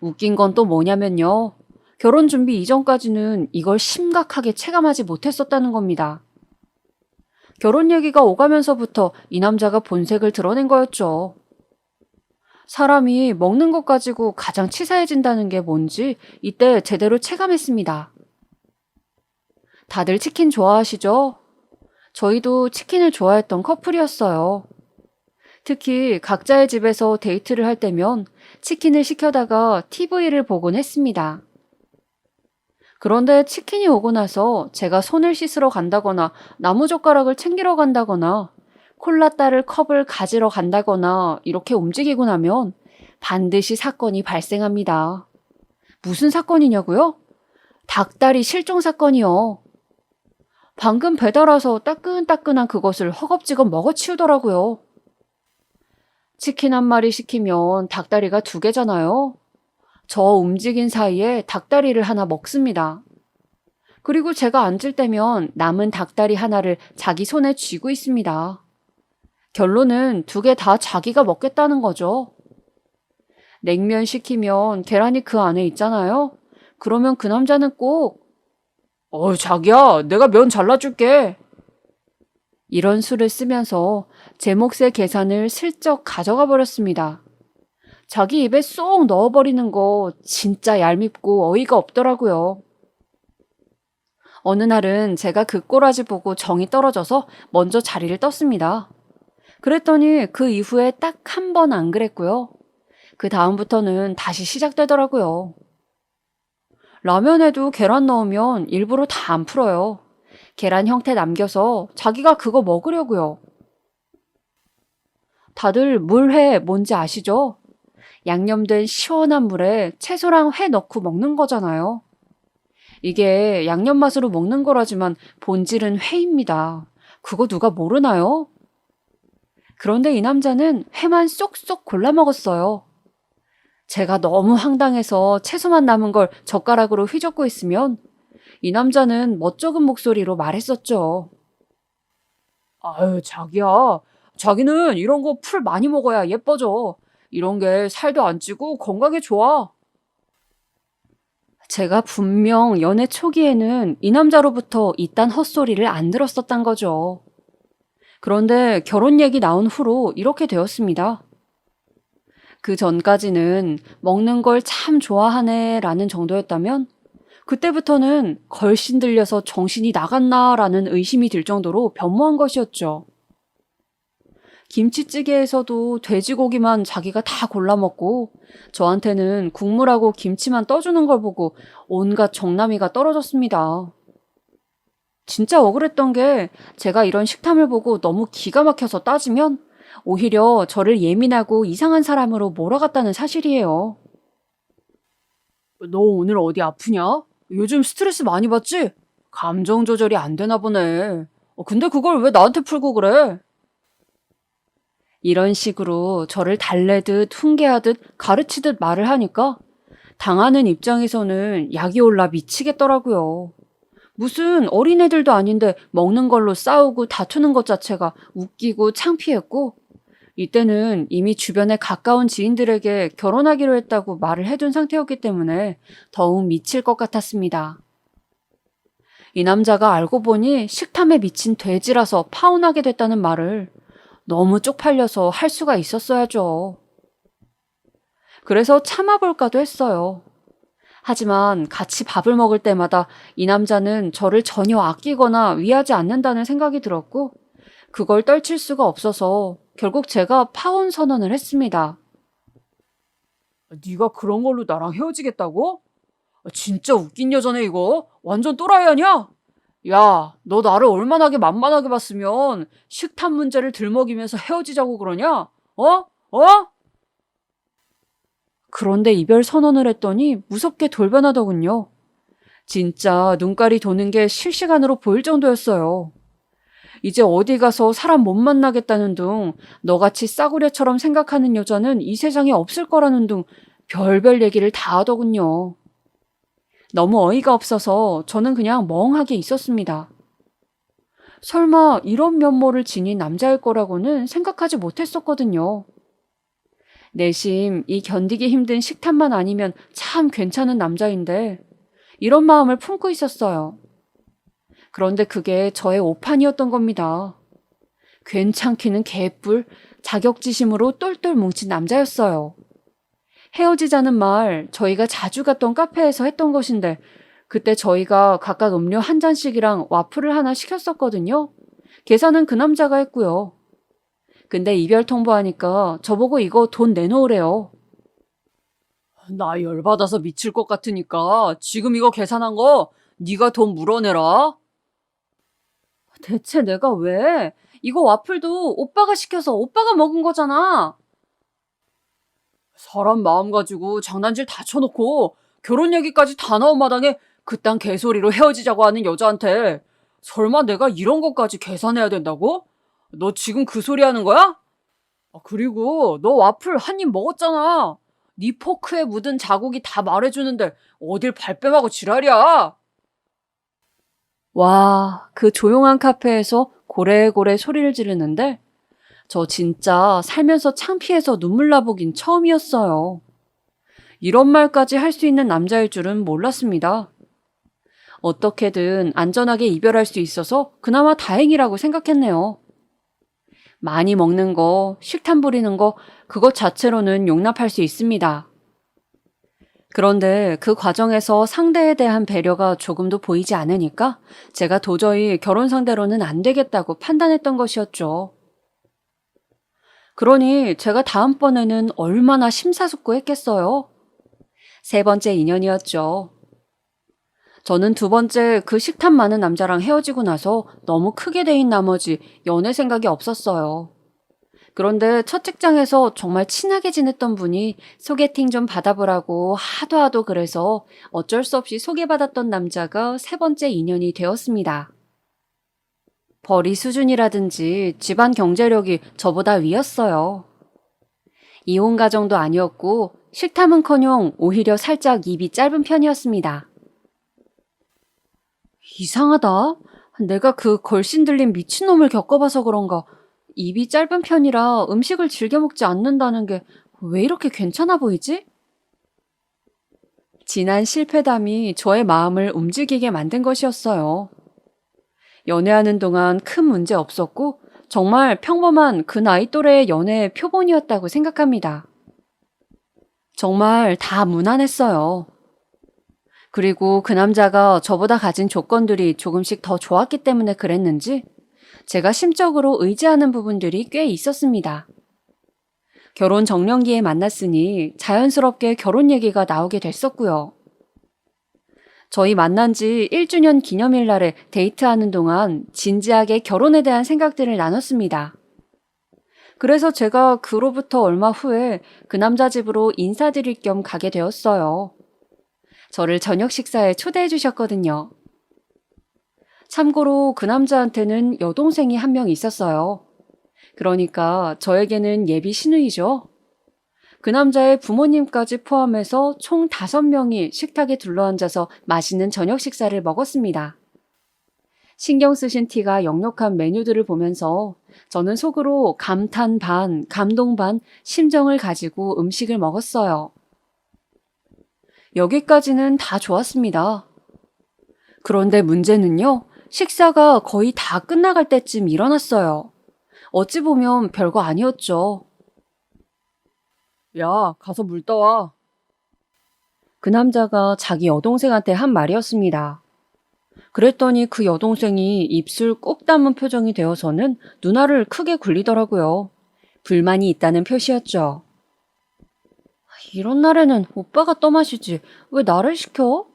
웃긴 건 또 뭐냐면요. 결혼 준비 이전까지는 이걸 심각하게 체감하지 못했었다는 겁니다. 결혼 얘기가 오가면서부터 이 남자가 본색을 드러낸 거였죠. 사람이 먹는 것 가지고 가장 치사해진다는 게 뭔지 이때 제대로 체감했습니다. 다들 치킨 좋아하시죠? 저희도 치킨을 좋아했던 커플이었어요. 특히 각자의 집에서 데이트를 할 때면 치킨을 시켜다가 TV를 보곤 했습니다. 그런데 치킨이 오고 나서 제가 손을 씻으러 간다거나 나무젓가락을 챙기러 간다거나 콜라 따를 컵을 가지러 간다거나 이렇게 움직이고 나면 반드시 사건이 발생합니다. 무슨 사건이냐고요? 닭다리 실종 사건이요. 방금 배달 와서 따끈따끈한 그것을 허겁지겁 먹어치우더라고요. 치킨 한 마리 시키면 닭다리가 2개잖아요. 저 움직인 사이에 닭다리를 하나 먹습니다. 그리고 제가 앉을 때면 남은 닭다리 하나를 자기 손에 쥐고 있습니다. 결론은 2개 다 자기가 먹겠다는 거죠. 냉면 시키면 계란이 그 안에 있잖아요. 그러면 그 남자는 꼭 자기야, 내가 면 잘라줄게. 이런 수를 쓰면서 제 몫의 계산을 슬쩍 가져가 버렸습니다. 자기 입에 쏙 넣어버리는 거 진짜 얄밉고 어이가 없더라고요. 어느 날은 제가 그 꼬라지 보고 정이 떨어져서 먼저 자리를 떴습니다. 그랬더니 그 이후에 딱 한 번 안 그랬고요. 그 다음부터는 다시 시작되더라고요. 라면에도 계란 넣으면 일부러 다 안 풀어요. 계란 형태 남겨서 자기가 그거 먹으려고요. 다들 물회 뭔지 아시죠? 양념된 시원한 물에 채소랑 회 넣고 먹는 거잖아요. 이게 양념 맛으로 먹는 거라지만 본질은 회입니다. 그거 누가 모르나요? 그런데 이 남자는 회만 쏙쏙 골라 먹었어요. 제가 너무 황당해서 채소만 남은 걸 젓가락으로 휘젓고 있으면 이 남자는 멋쩍은 목소리로 말했었죠. 아유, 자기야. 자기는 이런 거 풀 많이 먹어야 예뻐져. 이런 게 살도 안 찌고 건강에 좋아. 제가 분명 연애 초기에는 이 남자로부터 이딴 헛소리를 안 들었었단 거죠. 그런데 결혼 얘기 나온 후로 이렇게 되었습니다. 그 전까지는 먹는 걸 참 좋아하네 라는 정도였다면 그때부터는 걸씬 들려서 정신이 나갔나 라는 의심이 들 정도로 변모한 것이었죠. 김치찌개에서도 돼지고기만 자기가 다 골라 먹고 저한테는 국물하고 김치만 떠주는 걸 보고 온갖 정남이가 떨어졌습니다. 진짜 억울했던 게 제가 이런 식탐을 보고 너무 기가 막혀서 따지면 오히려 저를 예민하고 이상한 사람으로 몰아갔다는 사실이에요. 너 오늘 어디 아프냐? 요즘 스트레스 많이 받지? 감정 조절이 안 되나 보네. 근데 그걸 왜 나한테 풀고 그래? 이런 식으로 저를 달래듯 훈계하듯 가르치듯 말을 하니까 당하는 입장에서는 약이 올라 미치겠더라고요. 무슨 어린애들도 아닌데 먹는 걸로 싸우고 다투는 것 자체가 웃기고 창피했고, 이때는 이미 주변에 가까운 지인들에게 결혼하기로 했다고 말을 해둔 상태였기 때문에 더욱 미칠 것 같았습니다. 이 남자가 알고 보니 식탐에 미친 돼지라서 파혼하게 됐다는 말을 너무 쪽팔려서 할 수가 있었어야죠. 그래서 참아볼까도 했어요. 하지만 같이 밥을 먹을 때마다 이 남자는 저를 전혀 아끼거나 위하지 않는다는 생각이 들었고, 그걸 떨칠 수가 없어서 결국 제가 파혼 선언을 했습니다. 네가 그런 걸로 나랑 헤어지겠다고? 진짜 웃긴 여자네 이거. 완전 또라이 아니야? 야, 너 나를 얼마나게 만만하게 봤으면 식탐 문제를 들먹이면서 헤어지자고 그러냐? 어? 어? 그런데 이별 선언을 했더니 무섭게 돌변하더군요. 진짜 눈깔이 도는 게 실시간으로 보일 정도였어요. 이제 어디 가서 사람 못 만나겠다는 둥, 너같이 싸구려처럼 생각하는 여자는 이 세상에 없을 거라는 둥, 별별 얘기를 다 하더군요. 너무 어이가 없어서 저는 그냥 멍하게 있었습니다. 설마 이런 면모를 지닌 남자일 거라고는 생각하지 못했었거든요. 내심 이 견디기 힘든 식탐만 아니면 참 괜찮은 남자인데 이런 마음을 품고 있었어요. 그런데 그게 저의 오판이었던 겁니다. 괜찮기는 개뿔, 자격지심으로 똘똘 뭉친 남자였어요. 헤어지자는 말 저희가 자주 갔던 카페에서 했던 것인데 그때 저희가 각각 음료 한 잔씩이랑 와플을 하나 시켰었거든요. 계산은 그 남자가 했고요. 근데 이별 통보하니까 저보고 이거 돈 내놓으래요. 나 열받아서 미칠 것 같으니까 지금 이거 계산한 거 네가 돈 물어내라. 대체 내가 왜? 이거 와플도 오빠가 시켜서 오빠가 먹은 거잖아. 사람 마음 가지고 장난질 다 쳐놓고 결혼 얘기까지 다 나온 마당에 그딴 개소리로 헤어지자고 하는 여자한테 설마 내가 이런 것까지 계산해야 된다고? 너 지금 그 소리 하는 거야? 그리고 너 와플 한 입 먹었잖아. 네 포크에 묻은 자국이 다 말해주는데 어딜 발뺌하고 지랄이야. 와, 그 조용한 카페에서 고래고래 소리를 지르는데 저 진짜 살면서 창피해서 눈물 나보긴 처음이었어요. 이런 말까지 할 수 있는 남자일 줄은 몰랐습니다. 어떻게든 안전하게 이별할 수 있어서 그나마 다행이라고 생각했네요. 많이 먹는 거, 식탐 부리는 거, 그것 자체로는 용납할 수 있습니다. 그런데 그 과정에서 상대에 대한 배려가 조금도 보이지 않으니까 제가 도저히 결혼 상대로는 안 되겠다고 판단했던 것이었죠. 그러니 제가 다음번에는 얼마나 심사숙고했겠어요. 세 번째 인연이었죠. 저는 두 번째 그 식탐 많은 남자랑 헤어지고 나서 너무 크게 데인 나머지 연애 생각이 없었어요. 그런데 첫 직장에서 정말 친하게 지냈던 분이 소개팅 좀 받아보라고 하도 그래서 어쩔 수 없이 소개받았던 남자가 세 번째 인연이 되었습니다. 벌이 수준이라든지 집안 경제력이 저보다 위였어요. 이혼 가정도 아니었고 식탐은커녕 오히려 살짝 입이 짧은 편이었습니다. 이상하다. 내가 그 걸신 들린 미친놈을 겪어봐서 그런가 입이 짧은 편이라 음식을 즐겨 먹지 않는다는 게 왜 이렇게 괜찮아 보이지? 지난 실패담이 저의 마음을 움직이게 만든 것이었어요. 연애하는 동안 큰 문제 없었고 정말 평범한 그 나이 또래의 연애의 표본이었다고 생각합니다. 정말 다 무난했어요. 그리고 그 남자가 저보다 가진 조건들이 조금씩 더 좋았기 때문에 그랬는지 제가 심적으로 의지하는 부분들이 꽤 있었습니다. 결혼 정년기에 만났으니 자연스럽게 결혼 얘기가 나오게 됐었고요. 저희 만난 지 1주년 기념일 날에 데이트하는 동안 진지하게 결혼에 대한 생각들을 나눴습니다. 그래서 제가 그로부터 얼마 후에 그 남자 집으로 인사드릴 겸 가게 되었어요. 저를 저녁 식사에 초대해 주셨거든요. 참고로 그 남자한테는 여동생이 한 명 있었어요. 그러니까 저에게는 예비 시누이죠. 그 남자의 부모님까지 포함해서 총 5명이 식탁에 둘러앉아서 맛있는 저녁 식사를 먹었습니다. 신경 쓰신 티가 역력한 메뉴들을 보면서 저는 속으로 감탄 반, 감동 반, 심정을 가지고 음식을 먹었어요. 여기까지는 다 좋았습니다. 그런데 문제는요, 식사가 거의 다 끝나갈 때쯤 일어났어요. 어찌 보면 별거 아니었죠. 야, 가서 물 떠와. 그 남자가 자기 여동생한테 한 말이었습니다. 그랬더니 그 여동생이 입술 꼭 다문 표정이 되어서는 눈알을 크게 굴리더라고요. 불만이 있다는 표시였죠. 이런 날에는 오빠가 떠마시지 왜 나를 시켜?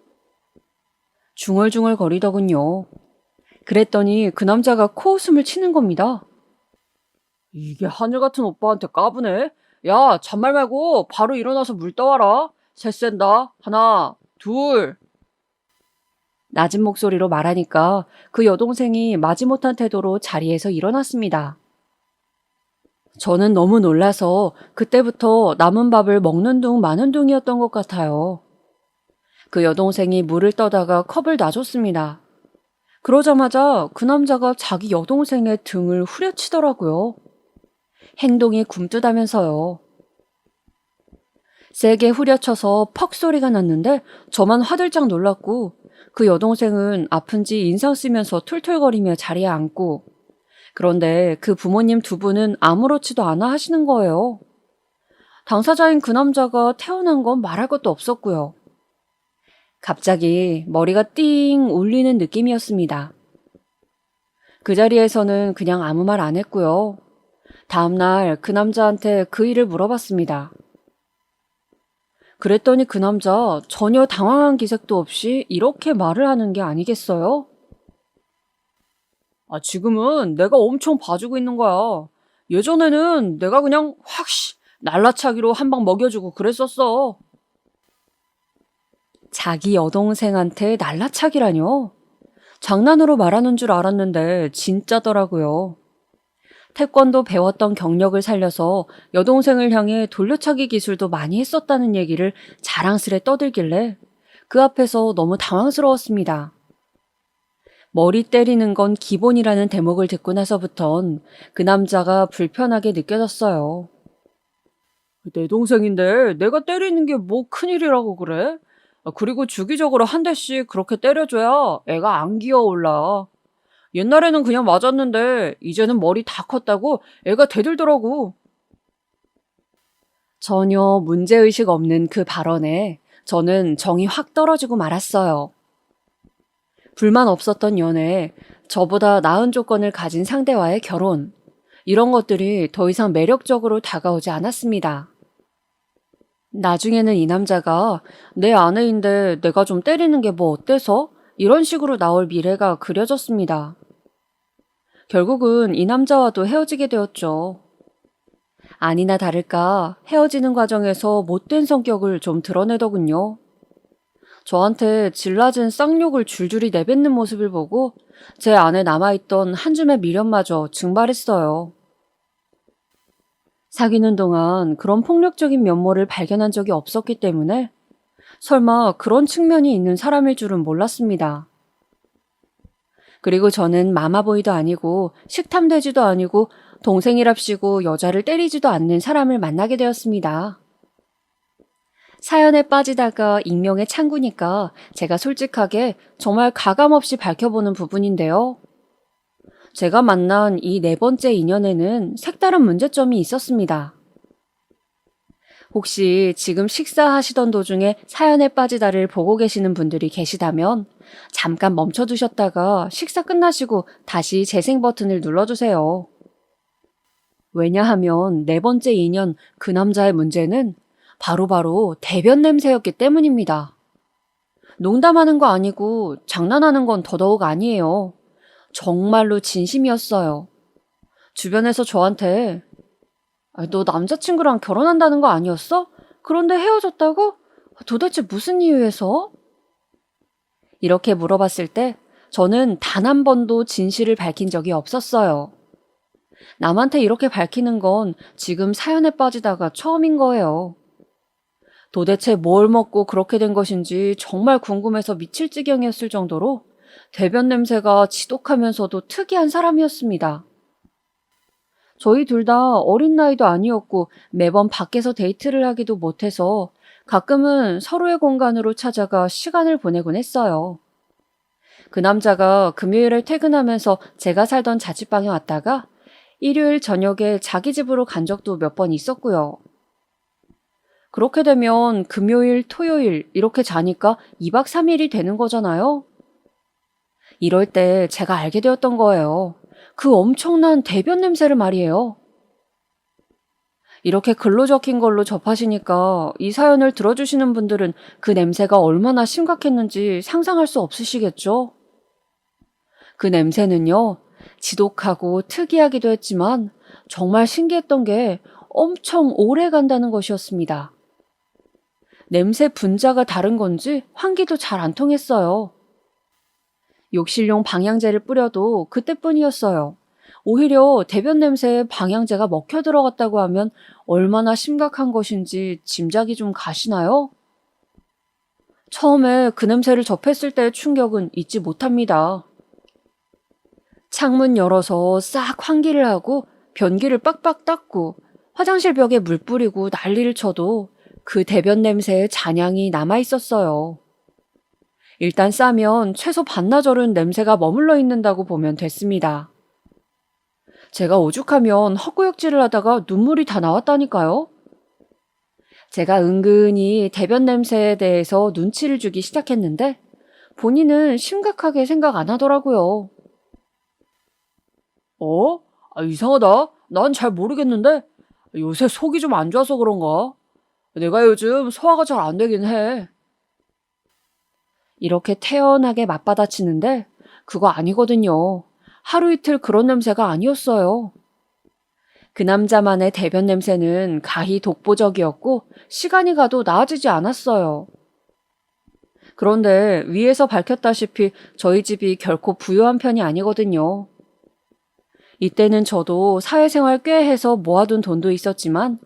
중얼중얼 거리더군요. 그랬더니 그 남자가 코웃음을 치는 겁니다. 이게 하늘 같은 오빠한테 까부네? 야, 잔말 말고 바로 일어나서 물 떠와라. 셋 센다. 하나, 둘. 낮은 목소리로 말하니까 그 여동생이 마지못한 태도로 자리에서 일어났습니다. 저는 너무 놀라서 그때부터 남은 밥을 먹는 둥 마는 둥이었던 것 같아요. 그 여동생이 물을 떠다가 컵을 놔줬습니다. 그러자마자 그 남자가 자기 여동생의 등을 후려치더라고요. 행동이 굼뜨다면서요. 세게 후려쳐서 퍽 소리가 났는데 저만 화들짝 놀랐고 그 여동생은 아픈지 인상 쓰면서 툴툴거리며 자리에 앉고 그런데 그 부모님 두 분은 아무렇지도 않아 하시는 거예요. 당사자인 그 남자가 태어난 건 말할 것도 없었고요. 갑자기 머리가 띵 울리는 느낌이었습니다. 그 자리에서는 그냥 아무 말 안 했고요. 다음날 그 남자한테 그 일을 물어봤습니다. 그랬더니 그 남자 전혀 당황한 기색도 없이 이렇게 말을 하는 게 아니겠어요? 지금은 내가 엄청 봐주고 있는 거야. 예전에는 내가 그냥 확 날라차기로 한 방 먹여주고 그랬었어. 자기 여동생한테 날라차기라뇨? 장난으로 말하는 줄 알았는데 진짜더라고요. 태권도 배웠던 경력을 살려서 여동생을 향해 돌려차기 기술도 많이 했었다는 얘기를 자랑스레 떠들길래 그 앞에서 너무 당황스러웠습니다. 머리 때리는 건 기본이라는 대목을 듣고 나서부턴 그 남자가 불편하게 느껴졌어요. 내 동생인데 내가 때리는 게 뭐 큰일이라고 그래? 그리고 주기적으로 한 대씩 그렇게 때려줘야 애가 안 기어올라. 옛날에는 그냥 맞았는데 이제는 머리 다 컸다고 애가 대들더라고. 전혀 문제의식 없는 그 발언에 저는 정이 확 떨어지고 말았어요. 불만 없었던 연애, 저보다 나은 조건을 가진 상대와의 결혼, 이런 것들이 더 이상 매력적으로 다가오지 않았습니다. 나중에는 이 남자가 내 아내인데 내가 좀 때리는 게 뭐 어때서? 이런 식으로 나올 미래가 그려졌습니다. 결국은 이 남자와도 헤어지게 되었죠. 아니나 다를까 헤어지는 과정에서 못된 성격을 좀 드러내더군요. 저한테 질낮은 쌍욕을 줄줄이 내뱉는 모습을 보고 제 안에 남아있던 한 줌의 미련마저 증발했어요. 사귀는 동안 그런 폭력적인 면모를 발견한 적이 없었기 때문에 설마 그런 측면이 있는 사람일 줄은 몰랐습니다. 그리고 저는 마마보이도 아니고 식탐되지도 아니고 동생이랍시고 여자를 때리지도 않는 사람을 만나게 되었습니다. 사연에 빠지다가 익명의 창구니까 제가 솔직하게 정말 가감없이 밝혀보는 부분인데요. 제가 만난 이 4번째 인연에는 색다른 문제점이 있었습니다. 혹시 지금 식사하시던 도중에 사연에 빠지다를 보고 계시는 분들이 계시다면 잠깐 멈춰두셨다가 식사 끝나시고 다시 재생 버튼을 눌러주세요. 왜냐하면 4번째 인연 그 남자의 문제는 바로 대변 냄새였기 때문입니다. 농담하는 거 아니고 장난하는 건 더더욱 아니에요. 정말로 진심이었어요. 주변에서 저한테 너 남자친구랑 결혼한다는 거 아니었어? 그런데 헤어졌다고? 도대체 무슨 이유에서? 이렇게 물어봤을 때 저는 단 한 번도 진실을 밝힌 적이 없었어요. 남한테 이렇게 밝히는 건 지금 사연에 빠지다가 처음인 거예요. 도대체 뭘 먹고 그렇게 된 것인지 정말 궁금해서 미칠 지경이었을 정도로 대변 냄새가 지독하면서도 특이한 사람이었습니다. 저희 둘 다 어린 나이도 아니었고 매번 밖에서 데이트를 하기도 못해서 가끔은 서로의 공간으로 찾아가 시간을 보내곤 했어요. 그 남자가 금요일에 퇴근하면서 제가 살던 자취방에 왔다가 일요일 저녁에 자기 집으로 간 적도 몇 번 있었고요. 그렇게 되면 금요일, 토요일 이렇게 자니까 2박 3일이 되는 거잖아요. 이럴 때 제가 알게 되었던 거예요. 그 엄청난 대변 냄새를 말이에요. 이렇게 글로 적힌 걸로 접하시니까 이 사연을 들어주시는 분들은 그 냄새가 얼마나 심각했는지 상상할 수 없으시겠죠? 그 냄새는요, 지독하고 특이하기도 했지만 정말 신기했던 게 엄청 오래 간다는 것이었습니다. 냄새 분자가 다른 건지 환기도 잘 안 통했어요. 욕실용 방향제를 뿌려도 그때뿐이었어요. 오히려 대변 냄새에 방향제가 먹혀 들어갔다고 하면 얼마나 심각한 것인지 짐작이 좀 가시나요? 처음에 그 냄새를 접했을 때의 충격은 잊지 못합니다. 창문 열어서 싹 환기를 하고 변기를 빡빡 닦고 화장실 벽에 물 뿌리고 난리를 쳐도 그 대변 냄새의 잔향이 남아 있었어요. 일단 싸면 최소 반나절은 냄새가 머물러 있는다고 보면 됐습니다. 제가 오죽하면 헛구역질을 하다가 눈물이 다 나왔다니까요. 제가 은근히 대변 냄새에 대해서 눈치를 주기 시작했는데 본인은 심각하게 생각 안 하더라고요. 이상하다. 난 잘 모르겠는데 요새 속이 좀 안 좋아서 그런가? 내가 요즘 소화가 잘 안 되긴 해. 이렇게 태연하게 맞받아치는데 그거 아니거든요. 하루 이틀 그런 냄새가 아니었어요. 그 남자만의 대변 냄새는 가히 독보적이었고 시간이 가도 나아지지 않았어요. 그런데 위에서 밝혔다시피 저희 집이 결코 부유한 편이 아니거든요. 이때는 저도 사회생활 꽤 해서 모아둔 돈도 있었지만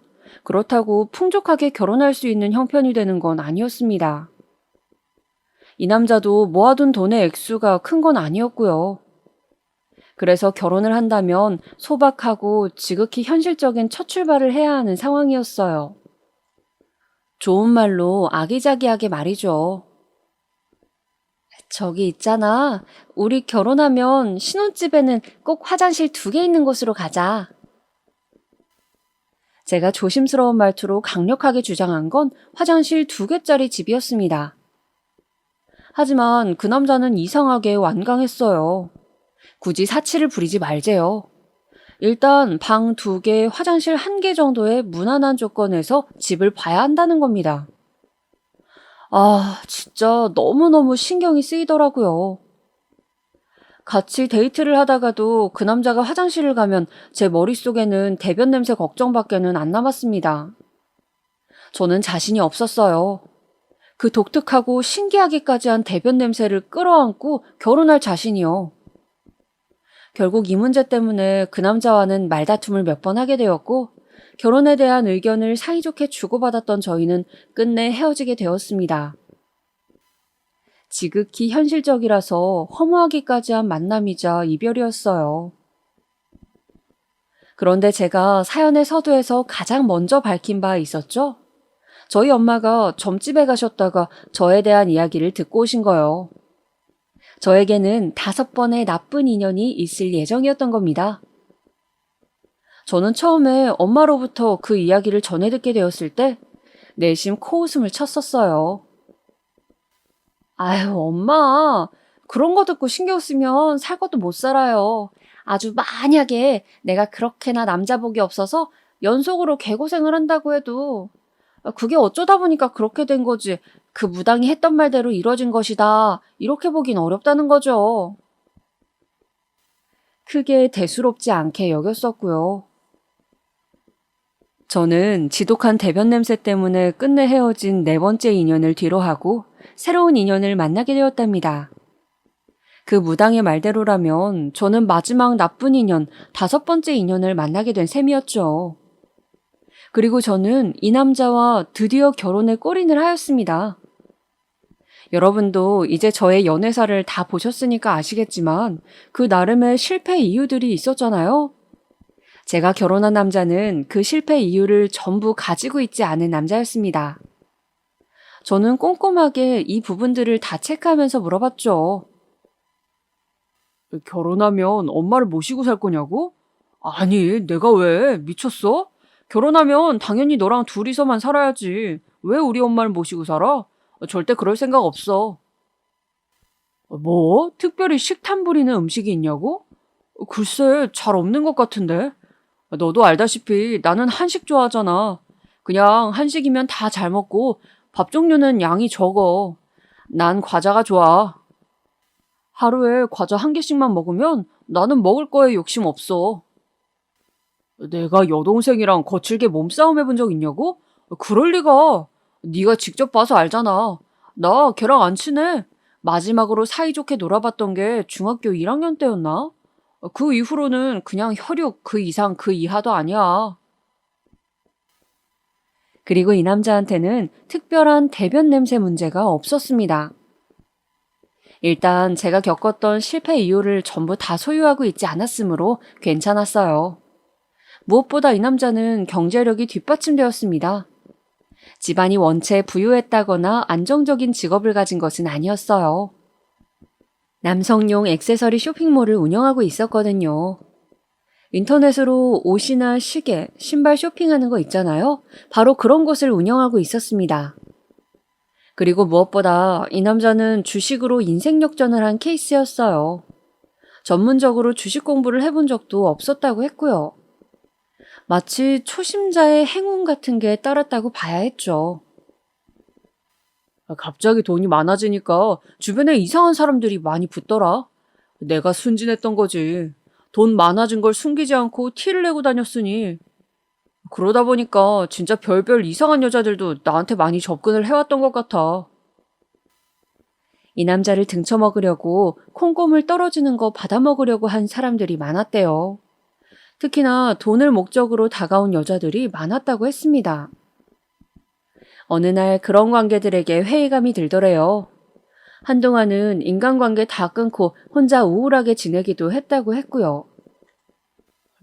그렇다고 풍족하게 결혼할 수 있는 형편이 되는 건 아니었습니다. 이 남자도 모아둔 돈의 액수가 큰 건 아니었고요. 그래서 결혼을 한다면 소박하고 지극히 현실적인 첫 출발을 해야 하는 상황이었어요. 좋은 말로 아기자기하게 말이죠. 저기 있잖아. 우리 결혼하면 신혼집에는 꼭 화장실 2개 있는 곳으로 가자. 제가 조심스러운 말투로 강력하게 주장한 건 화장실 2개짜리 집이었습니다. 하지만 그 남자는 이상하게 완강했어요. 굳이 사치를 부리지 말재요. 일단 방 2개, 화장실 1개 정도의 무난한 조건에서 집을 봐야 한다는 겁니다. 진짜 너무너무 신경이 쓰이더라고요. 같이 데이트를 하다가도 그 남자가 화장실을 가면 제 머릿속에는 대변 냄새 걱정밖에는 안 남았습니다. 저는 자신이 없었어요. 그 독특하고 신기하기까지 한 대변 냄새를 끌어안고 결혼할 자신이요. 결국 이 문제 때문에 그 남자와는 말다툼을 몇 번 하게 되었고 결혼에 대한 의견을 사이좋게 주고받았던 저희는 끝내 헤어지게 되었습니다. 지극히 현실적이라서 허무하기까지 한 만남이자 이별이었어요. 그런데 제가 사연의 서두에서 가장 먼저 밝힌 바 있었죠? 저희 엄마가 점집에 가셨다가 저에 대한 이야기를 듣고 오신 거요. 저에게는 5번의 나쁜 인연이 있을 예정이었던 겁니다. 저는 처음에 엄마로부터 그 이야기를 전해 듣게 되었을 때 내심 코웃음을 쳤었어요. 아유, 엄마. 그런 거 듣고 신경 쓰면 살 것도 못 살아요. 아주 만약에 내가 그렇게나 남자복이 없어서 연속으로 개고생을 한다고 해도 그게 어쩌다 보니까 그렇게 된 거지. 그 무당이 했던 말대로 이뤄진 것이다. 이렇게 보긴 어렵다는 거죠. 크게 대수롭지 않게 여겼었고요. 저는 지독한 대변 냄새 때문에 끝내 헤어진 네 번째 인연을 뒤로하고 새로운 인연을 만나게 되었답니다. 그 무당의 말대로라면 저는 마지막 나쁜 인연, 다섯 번째 인연을 만나게 된 셈이었죠. 그리고 저는 이 남자와 드디어 결혼에 골인을 하였습니다. 여러분도 이제 저의 연애사를 다 보셨으니까 아시겠지만 그 나름의 실패 이유들이 있었잖아요. 제가 결혼한 남자는 그 실패 이유를 전부 가지고 있지 않은 남자였습니다. 저는 꼼꼼하게 이 부분들을 다 체크하면서 물어봤죠. 결혼하면 엄마를 모시고 살 거냐고? 아니, 내가 왜? 미쳤어? 결혼하면 당연히 너랑 둘이서만 살아야지. 왜 우리 엄마를 모시고 살아? 절대 그럴 생각 없어. 뭐? 특별히 식탐 부리는 음식이 있냐고? 글쎄, 잘 없는 것 같은데. 너도 알다시피 나는 한식 좋아하잖아. 그냥 한식이면 다 잘 먹고 밥 종류는 양이 적어. 난 과자가 좋아. 하루에 과자 한 개씩만 먹으면 나는 먹을 거에 욕심 없어. 내가 여동생이랑 거칠게 몸싸움 해본 적 있냐고? 그럴 리가. 네가 직접 봐서 알잖아. 나 걔랑 안 친해. 마지막으로 사이좋게 놀아봤던 게 중학교 1학년 때였나? 그 이후로는 그냥 혈육 그 이상 그 이하도 아니야. 그리고 이 남자한테는 특별한 대변 냄새 문제가 없었습니다. 일단 제가 겪었던 실패 이유를 전부 다 소유하고 있지 않았으므로 괜찮았어요. 무엇보다 이 남자는 경제력이 뒷받침되었습니다. 집안이 원체 부유했다거나 안정적인 직업을 가진 것은 아니었어요. 남성용 액세서리 쇼핑몰을 운영하고 있었거든요. 인터넷으로 옷이나 시계, 신발 쇼핑하는 거 있잖아요. 바로 그런 곳을 운영하고 있었습니다. 그리고 무엇보다 이 남자는 주식으로 인생 역전을 한 케이스였어요. 전문적으로 주식 공부를 해본 적도 없었다고 했고요. 마치 초심자의 행운 같은 게 따랐다고 봐야 했죠. 갑자기 돈이 많아지니까 주변에 이상한 사람들이 많이 붙더라. 내가 순진했던 거지. 돈 많아진 걸 숨기지 않고 티를 내고 다녔으니. 그러다 보니까 진짜 별별 이상한 여자들도 나한테 많이 접근을 해왔던 것 같아. 이 남자를 등쳐먹으려고 콩고물 떨어지는 거 받아먹으려고 한 사람들이 많았대요. 특히나 돈을 목적으로 다가온 여자들이 많았다고 했습니다. 어느 날 그런 관계들에게 회의감이 들더래요. 한동안은 인간관계 다 끊고 혼자 우울하게 지내기도 했다고 했고요.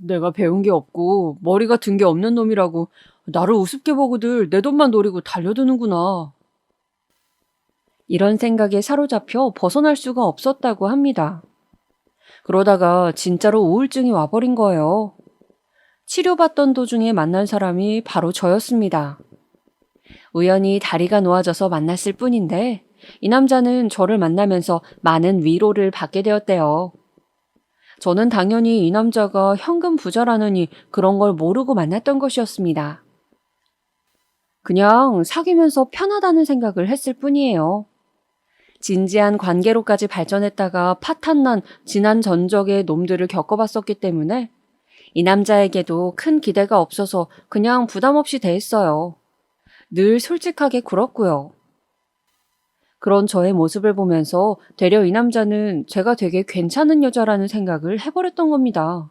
내가 배운 게 없고 머리가 든 게 없는 놈이라고 나를 우습게 보고들 내 돈만 노리고 달려드는구나. 이런 생각에 사로잡혀 벗어날 수가 없었다고 합니다. 그러다가 진짜로 우울증이 와버린 거예요. 치료받던 도중에 만난 사람이 바로 저였습니다. 우연히 다리가 놓아져서 만났을 뿐인데 이 남자는 저를 만나면서 많은 위로를 받게 되었대요. 저는 당연히 이 남자가 현금 부자라느니 그런 걸 모르고 만났던 것이었습니다. 그냥 사귀면서 편하다는 생각을 했을 뿐이에요. 진지한 관계로까지 발전했다가 파탄난 지난 전적의 놈들을 겪어봤었기 때문에 이 남자에게도 큰 기대가 없어서 그냥 부담 없이 대했어요. 늘 솔직하게 굴었고요. 그런 저의 모습을 보면서 되려 이 남자는 제가 되게 괜찮은 여자라는 생각을 해버렸던 겁니다.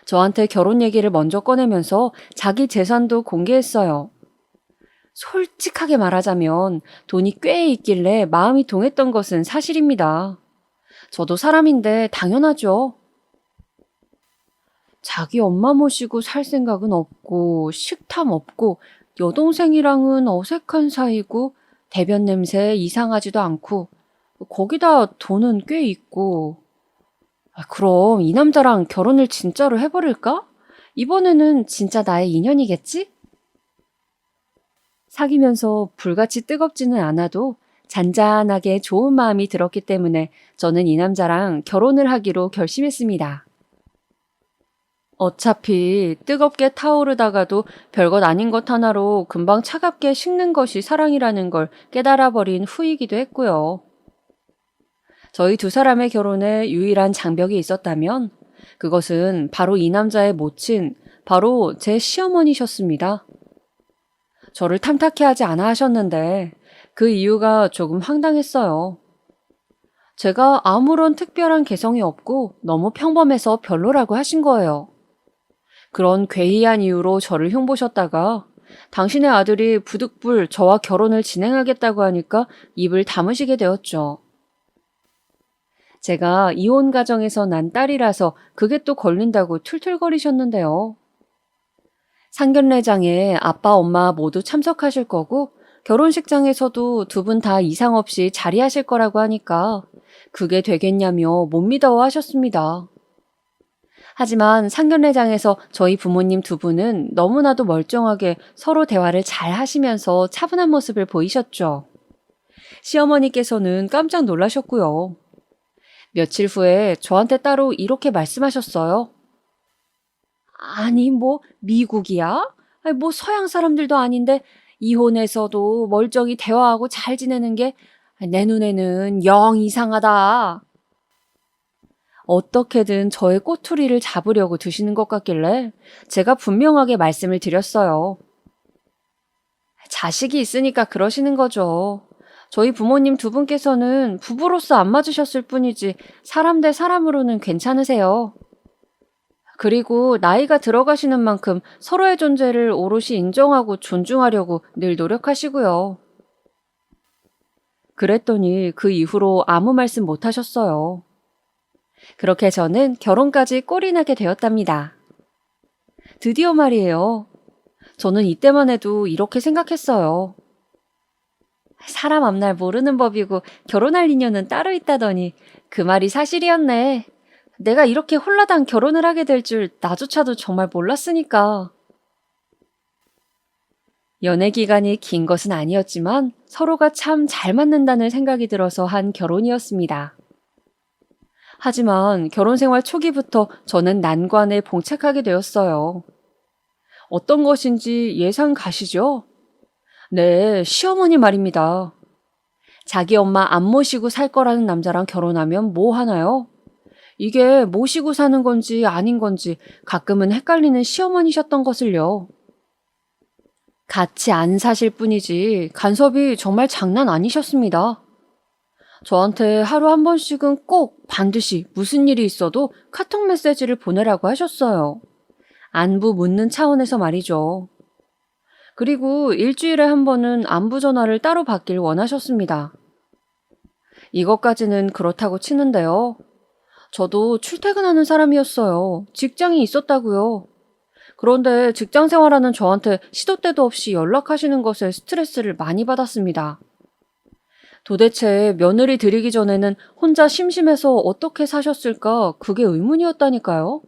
저한테 결혼 얘기를 먼저 꺼내면서 자기 재산도 공개했어요. 솔직하게 말하자면 돈이 꽤 있길래 마음이 동했던 것은 사실입니다. 저도 사람인데 당연하죠. 자기 엄마 모시고 살 생각은 없고 식탐 없고 여동생이랑은 어색한 사이고 대변 냄새 이상하지도 않고 거기다 돈은 꽤 있고 그럼 이 남자랑 결혼을 진짜로 해버릴까? 이번에는 진짜 나의 인연이겠지? 사귀면서 불같이 뜨겁지는 않아도 잔잔하게 좋은 마음이 들었기 때문에 저는 이 남자랑 결혼을 하기로 결심했습니다. 어차피 뜨겁게 타오르다가도 별것 아닌 것 하나로 금방 차갑게 식는 것이 사랑이라는 걸 깨달아버린 후이기도 했고요. 저희 두 사람의 결혼에 유일한 장벽이 있었다면 그것은 바로 이 남자의 모친, 바로 제 시어머니셨습니다. 저를 탐탁해 하지 않아 하셨는데 그 이유가 조금 황당했어요. 제가 아무런 특별한 개성이 없고 너무 평범해서 별로라고 하신 거예요. 그런 괴이한 이유로 저를 흉보셨다가 당신의 아들이 부득불 저와 결혼을 진행하겠다고 하니까 입을 다무시게 되었죠. 제가 이혼 가정에서 난 딸이라서 그게 또 걸린다고 툴툴거리셨는데요. 상견례장에 아빠, 엄마 모두 참석하실 거고 결혼식장에서도 두 분 다 이상 없이 자리하실 거라고 하니까 그게 되겠냐며 못 믿어 하셨습니다. 하지만 상견례장에서 저희 부모님 두 분은 너무나도 멀쩡하게 서로 대화를 잘 하시면서 차분한 모습을 보이셨죠. 시어머니께서는 깜짝 놀라셨고요. 며칠 후에 저한테 따로 이렇게 말씀하셨어요. 아니, 뭐 미국이야? 아니, 뭐 서양 사람들도 아닌데 이혼해서도 멀쩡히 대화하고 잘 지내는 게 내 눈에는 영 이상하다. 어떻게든 저의 꼬투리를 잡으려고 드시는 것 같길래 제가 분명하게 말씀을 드렸어요. 자식이 있으니까 그러시는 거죠. 저희 부모님 두 분께서는 부부로서 안 맞으셨을 뿐이지 사람 대 사람으로는 괜찮으세요. 그리고 나이가 들어가시는 만큼 서로의 존재를 오롯이 인정하고 존중하려고 늘 노력하시고요. 그랬더니 그 이후로 아무 말씀 못 하셨어요. 그렇게 저는 결혼까지 꼴이 나게 되었답니다. 드디어 말이에요. 저는 이때만 해도 이렇게 생각했어요. 사람 앞날 모르는 법이고 결혼할 인연은 따로 있다더니 그 말이 사실이었네. 내가 이렇게 홀라당 결혼을 하게 될 줄 나조차도 정말 몰랐으니까. 연애 기간이 긴 것은 아니었지만 서로가 참 잘 맞는다는 생각이 들어서 한 결혼이었습니다. 하지만 결혼 생활 초기부터 저는 난관에 봉착하게 되었어요. 어떤 것인지 예상 가시죠? 네, 시어머니 말입니다. 자기 엄마 안 모시고 살 거라는 남자랑 결혼하면 뭐 하나요? 이게 모시고 사는 건지 아닌 건지 가끔은 헷갈리는 시어머니셨던 것을요. 같이 안 사실 뿐이지 간섭이 정말 장난 아니셨습니다. 저한테 하루 한 번씩은 꼭 반드시 무슨 일이 있어도 카톡 메시지를 보내라고 하셨어요. 안부 묻는 차원에서 말이죠. 그리고 일주일에 한 번은 안부 전화를 따로 받길 원하셨습니다. 이것까지는 그렇다고 치는데요. 저도 출퇴근하는 사람이었어요. 직장이 있었다고요. 그런데 직장 생활하는 저한테 시도 때도 없이 연락하시는 것에 스트레스를 많이 받았습니다. 도대체 며느리 들이기 전에는 혼자 심심해서 어떻게 사셨을까 그게 의문이었다니까요.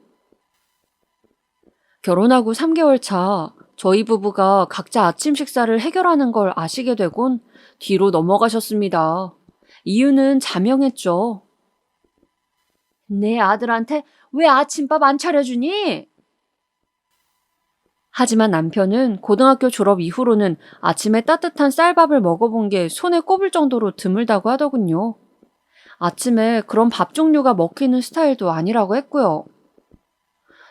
결혼하고 3개월 차 저희 부부가 각자 아침 식사를 해결하는 걸 아시게 되곤 뒤로 넘어가셨습니다. 이유는 자명했죠. 내 아들한테 왜 아침밥 안 차려주니? 하지만 남편은 고등학교 졸업 이후로는 아침에 따뜻한 쌀밥을 먹어본 게 손에 꼽을 정도로 드물다고 하더군요. 아침에 그런 밥 종류가 먹히는 스타일도 아니라고 했고요.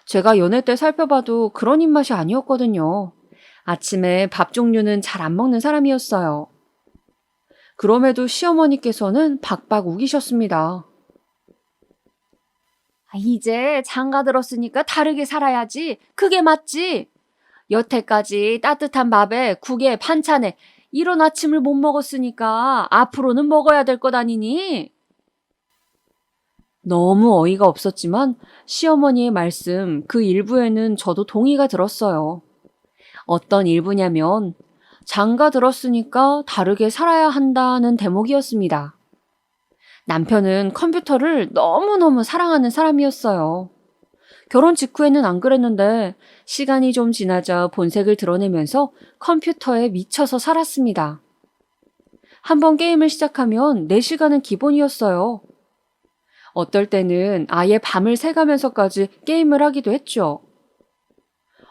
제가 연애 때 살펴봐도 그런 입맛이 아니었거든요. 아침에 밥 종류는 잘 안 먹는 사람이었어요. 그럼에도 시어머니께서는 박박 우기셨습니다. 이제 장가 들었으니까 다르게 살아야지. 그게 맞지. 여태까지 따뜻한 밥에 국에 반찬에 이런 아침을 못 먹었으니까 앞으로는 먹어야 될 것 아니니? 너무 어이가 없었지만 시어머니의 말씀 그 일부에는 저도 동의가 들었어요. 어떤 일부냐면 장가 들었으니까 다르게 살아야 한다는 대목이었습니다. 남편은 컴퓨터를 너무너무 사랑하는 사람이었어요. 결혼 직후에는 안 그랬는데 시간이 좀 지나자 본색을 드러내면서 컴퓨터에 미쳐서 살았습니다. 한번 게임을 시작하면 4시간은 기본이었어요. 어떨 때는 아예 밤을 새가면서까지 게임을 하기도 했죠.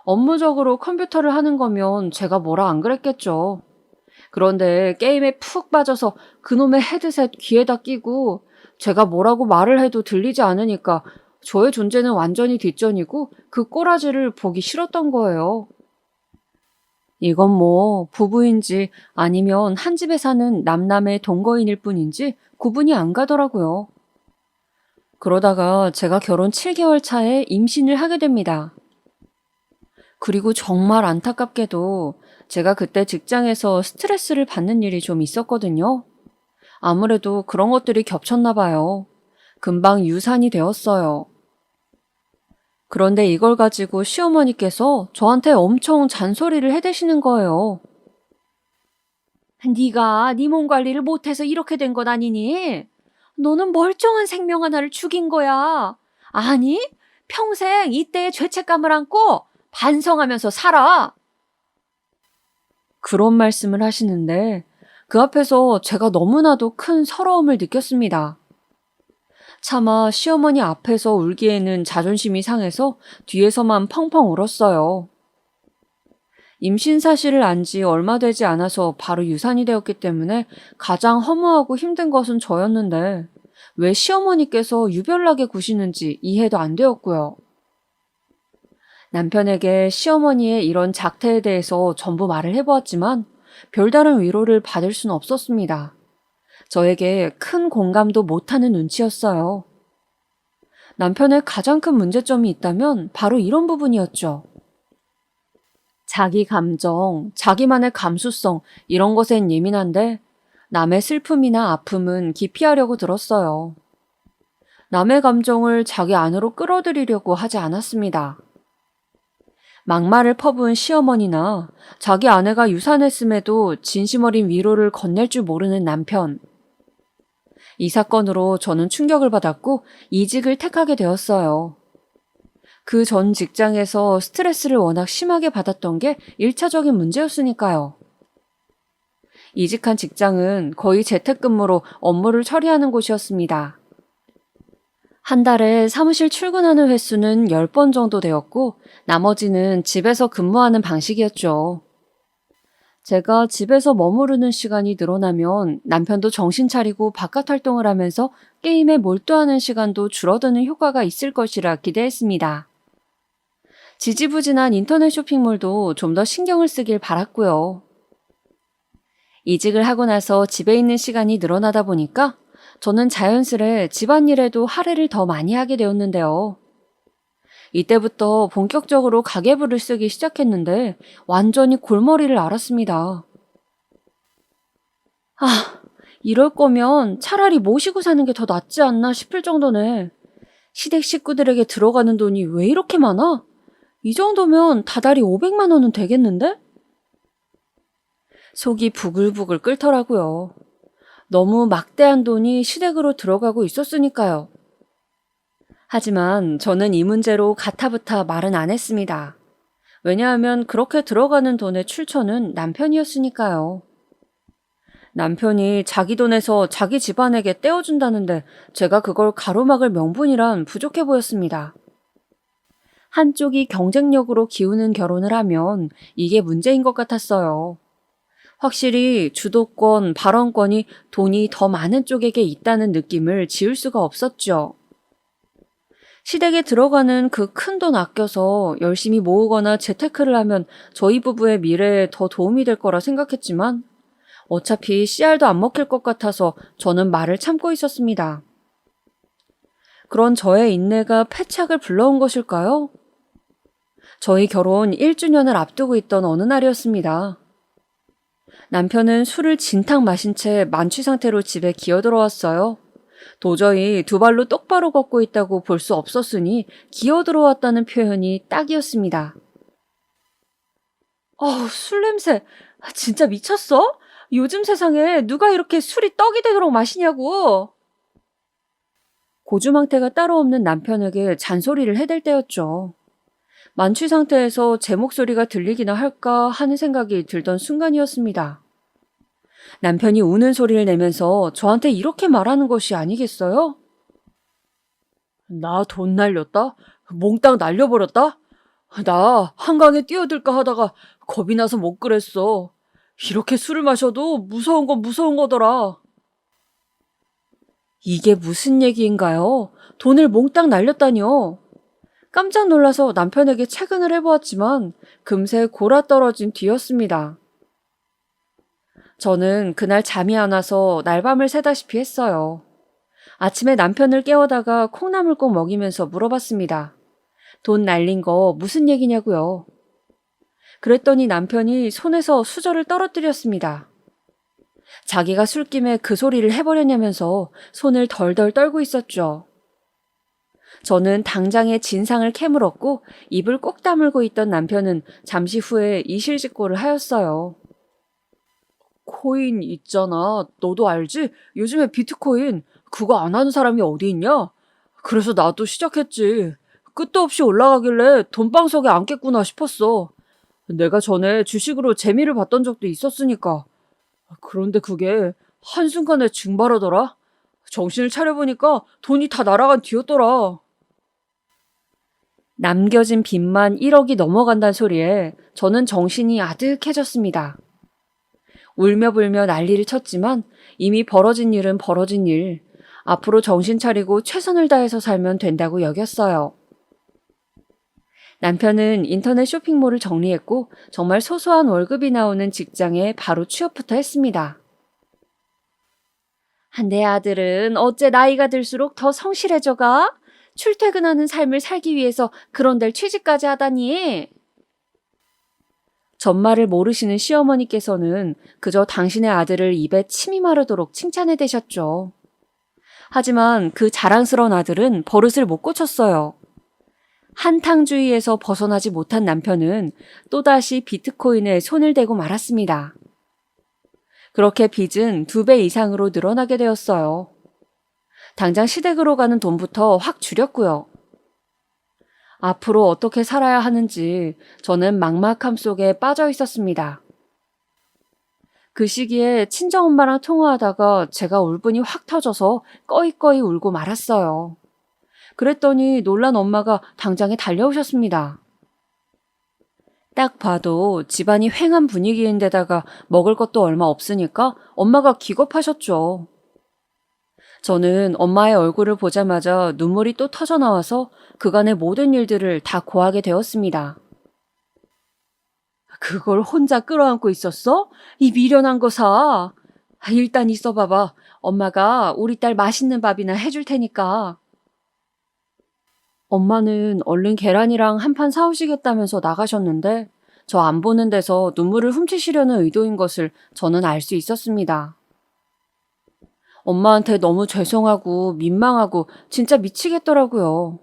업무적으로 컴퓨터를 하는 거면 제가 뭐라 안 그랬겠죠. 그런데 게임에 푹 빠져서 그놈의 헤드셋 귀에다 끼고 제가 뭐라고 말을 해도 들리지 않으니까 저의 존재는 완전히 뒷전이고 그 꼬라지를 보기 싫었던 거예요. 이건 뭐 부부인지 아니면 한 집에 사는 남남의 동거인일 뿐인지 구분이 안 가더라고요. 그러다가 제가 결혼 7개월 차에 임신을 하게 됩니다. 그리고 정말 안타깝게도 제가 그때 직장에서 스트레스를 받는 일이 좀 있었거든요. 아무래도 그런 것들이 겹쳤나 봐요. 금방 유산이 되었어요. 그런데 이걸 가지고 시어머니께서 저한테 엄청 잔소리를 해대시는 거예요. 네가 네 몸 관리를 못해서 이렇게 된 것 아니니? 너는 멀쩡한 생명 하나를 죽인 거야. 아니, 평생 이때의 죄책감을 안고 반성하면서 살아. 그런 말씀을 하시는데 그 앞에서 제가 너무나도 큰 서러움을 느꼈습니다. 차마 시어머니 앞에서 울기에는 자존심이 상해서 뒤에서만 펑펑 울었어요. 임신 사실을 안 지 얼마 되지 않아서 바로 유산이 되었기 때문에 가장 허무하고 힘든 것은 저였는데 왜 시어머니께서 유별나게 구시는지 이해도 안 되었고요. 남편에게 시어머니의 이런 작태에 대해서 전부 말을 해보았지만 별다른 위로를 받을 수는 없었습니다. 저에게 큰 공감도 못하는 눈치였어요. 남편의 가장 큰 문제점이 있다면 바로 이런 부분이었죠. 자기 감정, 자기만의 감수성, 이런 것엔 예민한데 남의 슬픔이나 아픔은 기피하려고 들었어요. 남의 감정을 자기 안으로 끌어들이려고 하지 않았습니다. 막말을 퍼부은 시어머니나 자기 아내가 유산했음에도 진심 어린 위로를 건넬 줄 모르는 남편. 이 사건으로 저는 충격을 받았고 이직을 택하게 되었어요. 그 전 직장에서 스트레스를 워낙 심하게 받았던 게 1차적인 문제였으니까요. 이직한 직장은 거의 재택근무로 업무를 처리하는 곳이었습니다. 한 달에 사무실 출근하는 횟수는 10번 정도 되었고 나머지는 집에서 근무하는 방식이었죠. 제가 집에서 머무르는 시간이 늘어나면 남편도 정신 차리고 바깥 활동을 하면서 게임에 몰두하는 시간도 줄어드는 효과가 있을 것이라 기대했습니다. 지지부진한 인터넷 쇼핑몰도 좀 더 신경을 쓰길 바랐고요. 이직을 하고 나서 집에 있는 시간이 늘어나다 보니까 저는 자연스레 집안일에도 할애를 더 많이 하게 되었는데요. 이때부터 본격적으로 가계부를 쓰기 시작했는데 완전히 골머리를 앓았습니다. 이럴 거면 차라리 모시고 사는 게 더 낫지 않나 싶을 정도네. 시댁 식구들에게 들어가는 돈이 왜 이렇게 많아? 이 정도면 다달이 500만 원은 되겠는데? 속이 부글부글 끓더라고요. 너무 막대한 돈이 시댁으로 들어가고 있었으니까요. 하지만 저는 이 문제로 가타부타 말은 안 했습니다. 왜냐하면 그렇게 들어가는 돈의 출처는 남편이었으니까요. 남편이 자기 돈에서 자기 집안에게 떼어준다는데 제가 그걸 가로막을 명분이란 부족해 보였습니다. 한쪽이 경쟁력으로 기우는 결혼을 하면 이게 문제인 것 같았어요. 확실히 주도권, 발언권이 돈이 더 많은 쪽에게 있다는 느낌을 지울 수가 없었죠. 시댁에 들어가는 그 큰 돈 아껴서 열심히 모으거나 재테크를 하면 저희 부부의 미래에 더 도움이 될 거라 생각했지만 어차피 씨알도 안 먹힐 것 같아서 저는 말을 참고 있었습니다. 그런 저의 인내가 패착을 불러온 것일까요? 저희 결혼 1주년을 앞두고 있던 어느 날이었습니다. 남편은 술을 진탕 마신 채 만취 상태로 집에 기어들어왔어요. 도저히 두 발로 똑바로 걷고 있다고 볼 수 없었으니 기어들어왔다는 표현이 딱이었습니다. 술 냄새. 진짜 미쳤어? 요즘 세상에 누가 이렇게 술이 떡이 되도록 마시냐고. 고주망태가 따로 없는 남편에게 잔소리를 해댈 때였죠. 만취 상태에서 제 목소리가 들리기나 할까 하는 생각이 들던 순간이었습니다. 남편이 우는 소리를 내면서 저한테 이렇게 말하는 것이 아니겠어요? 나 돈 날렸다? 몽땅 날려버렸다? 나 한강에 뛰어들까 하다가 겁이 나서 못 그랬어. 이렇게 술을 마셔도 무서운 건 무서운 거더라. 이게 무슨 얘기인가요? 돈을 몽땅 날렸다니요. 깜짝 놀라서 남편에게 채근을 해보았지만 금세 골아떨어진 뒤였습니다. 저는 그날 잠이 안 와서 날밤을 새다시피 했어요. 아침에 남편을 깨워다가 콩나물 꼭 먹이면서 물어봤습니다. 돈 날린 거 무슨 얘기냐고요. 그랬더니 남편이 손에서 수저를 떨어뜨렸습니다. 자기가 술김에 그 소리를 해버렸냐면서 손을 덜덜 떨고 있었죠. 저는 당장에 진상을 캐물었고 입을 꼭 다물고 있던 남편은 잠시 후에 이실직고를 하였어요. 코인 있잖아. 너도 알지? 요즘에 비트코인 그거 안 하는 사람이 어디 있냐? 그래서 나도 시작했지. 끝도 없이 올라가길래 돈방석에 앉겠구나 싶었어. 내가 전에 주식으로 재미를 봤던 적도 있었으니까. 그런데 그게 한순간에 증발하더라. 정신을 차려보니까 돈이 다 날아간 뒤였더라. 남겨진 빚만 1억이 넘어간다는 소리에 저는 정신이 아득해졌습니다. 울며불며 난리를 쳤지만 이미 벌어진 일은 벌어진 일. 앞으로 정신 차리고 최선을 다해서 살면 된다고 여겼어요. 남편은 인터넷 쇼핑몰을 정리했고 정말 소소한 월급이 나오는 직장에 바로 취업부터 했습니다. 내 아들은 어째 나이가 들수록 더 성실해져가? 출퇴근하는 삶을 살기 위해서 그런 데를 취직까지 하다니. 전말을 모르시는 시어머니께서는 그저 당신의 아들을 입에 침이 마르도록 칭찬해대셨죠. 하지만 그 자랑스러운 아들은 버릇을 못 고쳤어요. 한탕주의에서 벗어나지 못한 남편은 또다시 비트코인에 손을 대고 말았습니다. 그렇게 빚은 2배 이상으로 늘어나게 되었어요. 당장 시댁으로 가는 돈부터 확 줄였고요. 앞으로 어떻게 살아야 하는지 저는 막막함 속에 빠져 있었습니다. 그 시기에 친정엄마랑 통화하다가 제가 울분이 확 터져서 꺼이꺼이 울고 말았어요. 그랬더니 놀란 엄마가 당장에 달려오셨습니다. 딱 봐도 집안이 휑한 분위기인데다가 먹을 것도 얼마 없으니까 엄마가 기겁하셨죠. 저는 엄마의 얼굴을 보자마자 눈물이 또 터져 나와서 그간의 모든 일들을 다 고하게 되었습니다. 그걸 혼자 끌어안고 있었어? 이 미련한 거 사. 일단 있어 봐봐. 엄마가 우리 딸 맛있는 밥이나 해줄 테니까. 엄마는 얼른 계란이랑 한 판 사오시겠다면서 나가셨는데 저 안 보는 데서 눈물을 훔치시려는 의도인 것을 저는 알 수 있었습니다. 엄마한테 너무 죄송하고 민망하고 진짜 미치겠더라고요.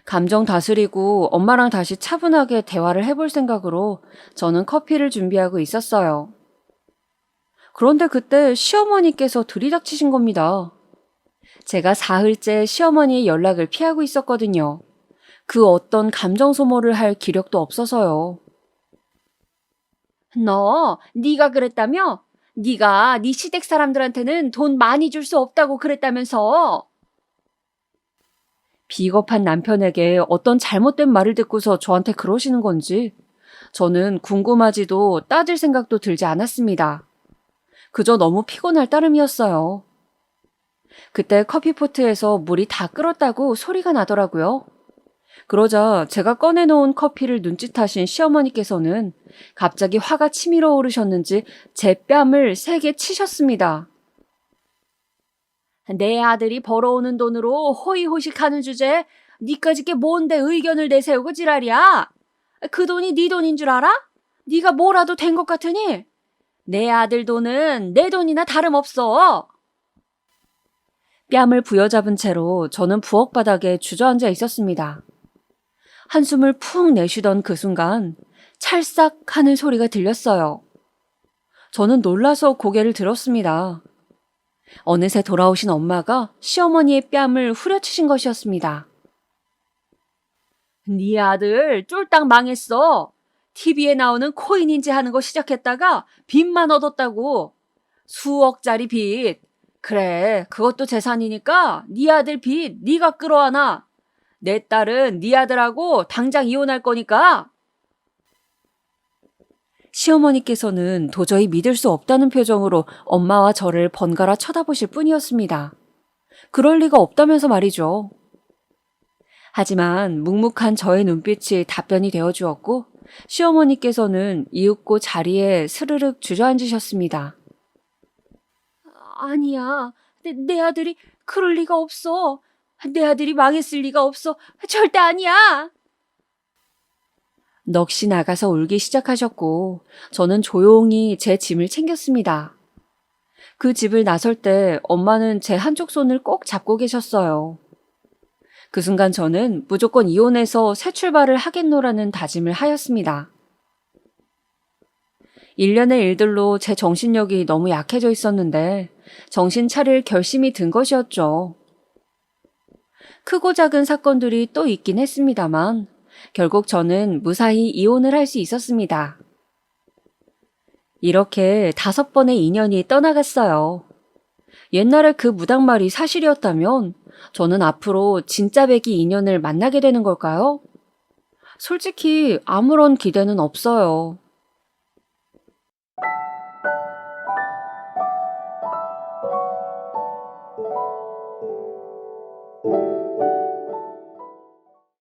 감정 다스리고 엄마랑 다시 차분하게 대화를 해볼 생각으로 저는 커피를 준비하고 있었어요. 그런데 그때 시어머니께서 들이닥치신 겁니다. 제가 사흘째 시어머니의 연락을 피하고 있었거든요. 그 어떤 감정 소모를 할 기력도 없어서요. 네가 그랬다며? 네가 네 시댁 사람들한테는 돈 많이 줄 수 없다고 그랬다면서. 비겁한 남편에게 어떤 잘못된 말을 듣고서 저한테 그러시는 건지 저는 궁금하지도 따질 생각도 들지 않았습니다. 그저 너무 피곤할 따름이었어요. 그때 커피포트에서 물이 다 끓었다고 소리가 나더라고요. 그러자 제가 꺼내놓은 커피를 눈짓하신 시어머니께서는 갑자기 화가 치밀어 오르셨는지 제 뺨을 세게 치셨습니다. 내 아들이 벌어오는 돈으로 호의호식하는 주제에 니까짓 게 뭔데 의견을 내세우고 지랄이야? 그 돈이 네 돈인 줄 알아? 네가 뭐라도 된 것 같으니? 내 아들 돈은 내 돈이나 다름없어. 뺨을 부여잡은 채로 저는 부엌 바닥에 주저앉아 있었습니다. 한숨을 푹 내쉬던 그 순간 찰싹 하는 소리가 들렸어요. 저는 놀라서 고개를 들었습니다. 어느새 돌아오신 엄마가 시어머니의 뺨을 후려치신 것이었습니다. 네 아들 쫄딱 망했어. TV에 나오는 코인인지 하는 거 시작했다가 빚만 얻었다고. 수억짜리 빚. 그래, 그것도 재산이니까 네 아들 빚 네가 끌어안아. 내 딸은 네 아들하고 당장 이혼할 거니까. 시어머니께서는 도저히 믿을 수 없다는 표정으로 엄마와 저를 번갈아 쳐다보실 뿐이었습니다. 그럴 리가 없다면서 말이죠. 하지만 묵묵한 저의 눈빛이 답변이 되어 주었고 시어머니께서는 이윽고 자리에 스르륵 주저앉으셨습니다. 아니야. 내 아들이 그럴 리가 없어. 내 아들이 망했을 리가 없어. 절대 아니야. 넋이 나가서 울기 시작하셨고 저는 조용히 제 짐을 챙겼습니다. 그 집을 나설 때 엄마는 제 한쪽 손을 꼭 잡고 계셨어요. 그 순간 저는 무조건 이혼해서 새 출발을 하겠노라는 다짐을 하였습니다. 일련의 일들로 제 정신력이 너무 약해져 있었는데 정신 차릴 결심이 든 것이었죠. 크고 작은 사건들이 또 있긴 했습니다만 결국 저는 무사히 이혼을 할 수 있었습니다. 이렇게 5번의 인연이 떠나갔어요. 옛날에 그 무당말이 사실이었다면 저는 앞으로 진짜 백이 인연을 만나게 되는 걸까요? 솔직히 아무런 기대는 없어요.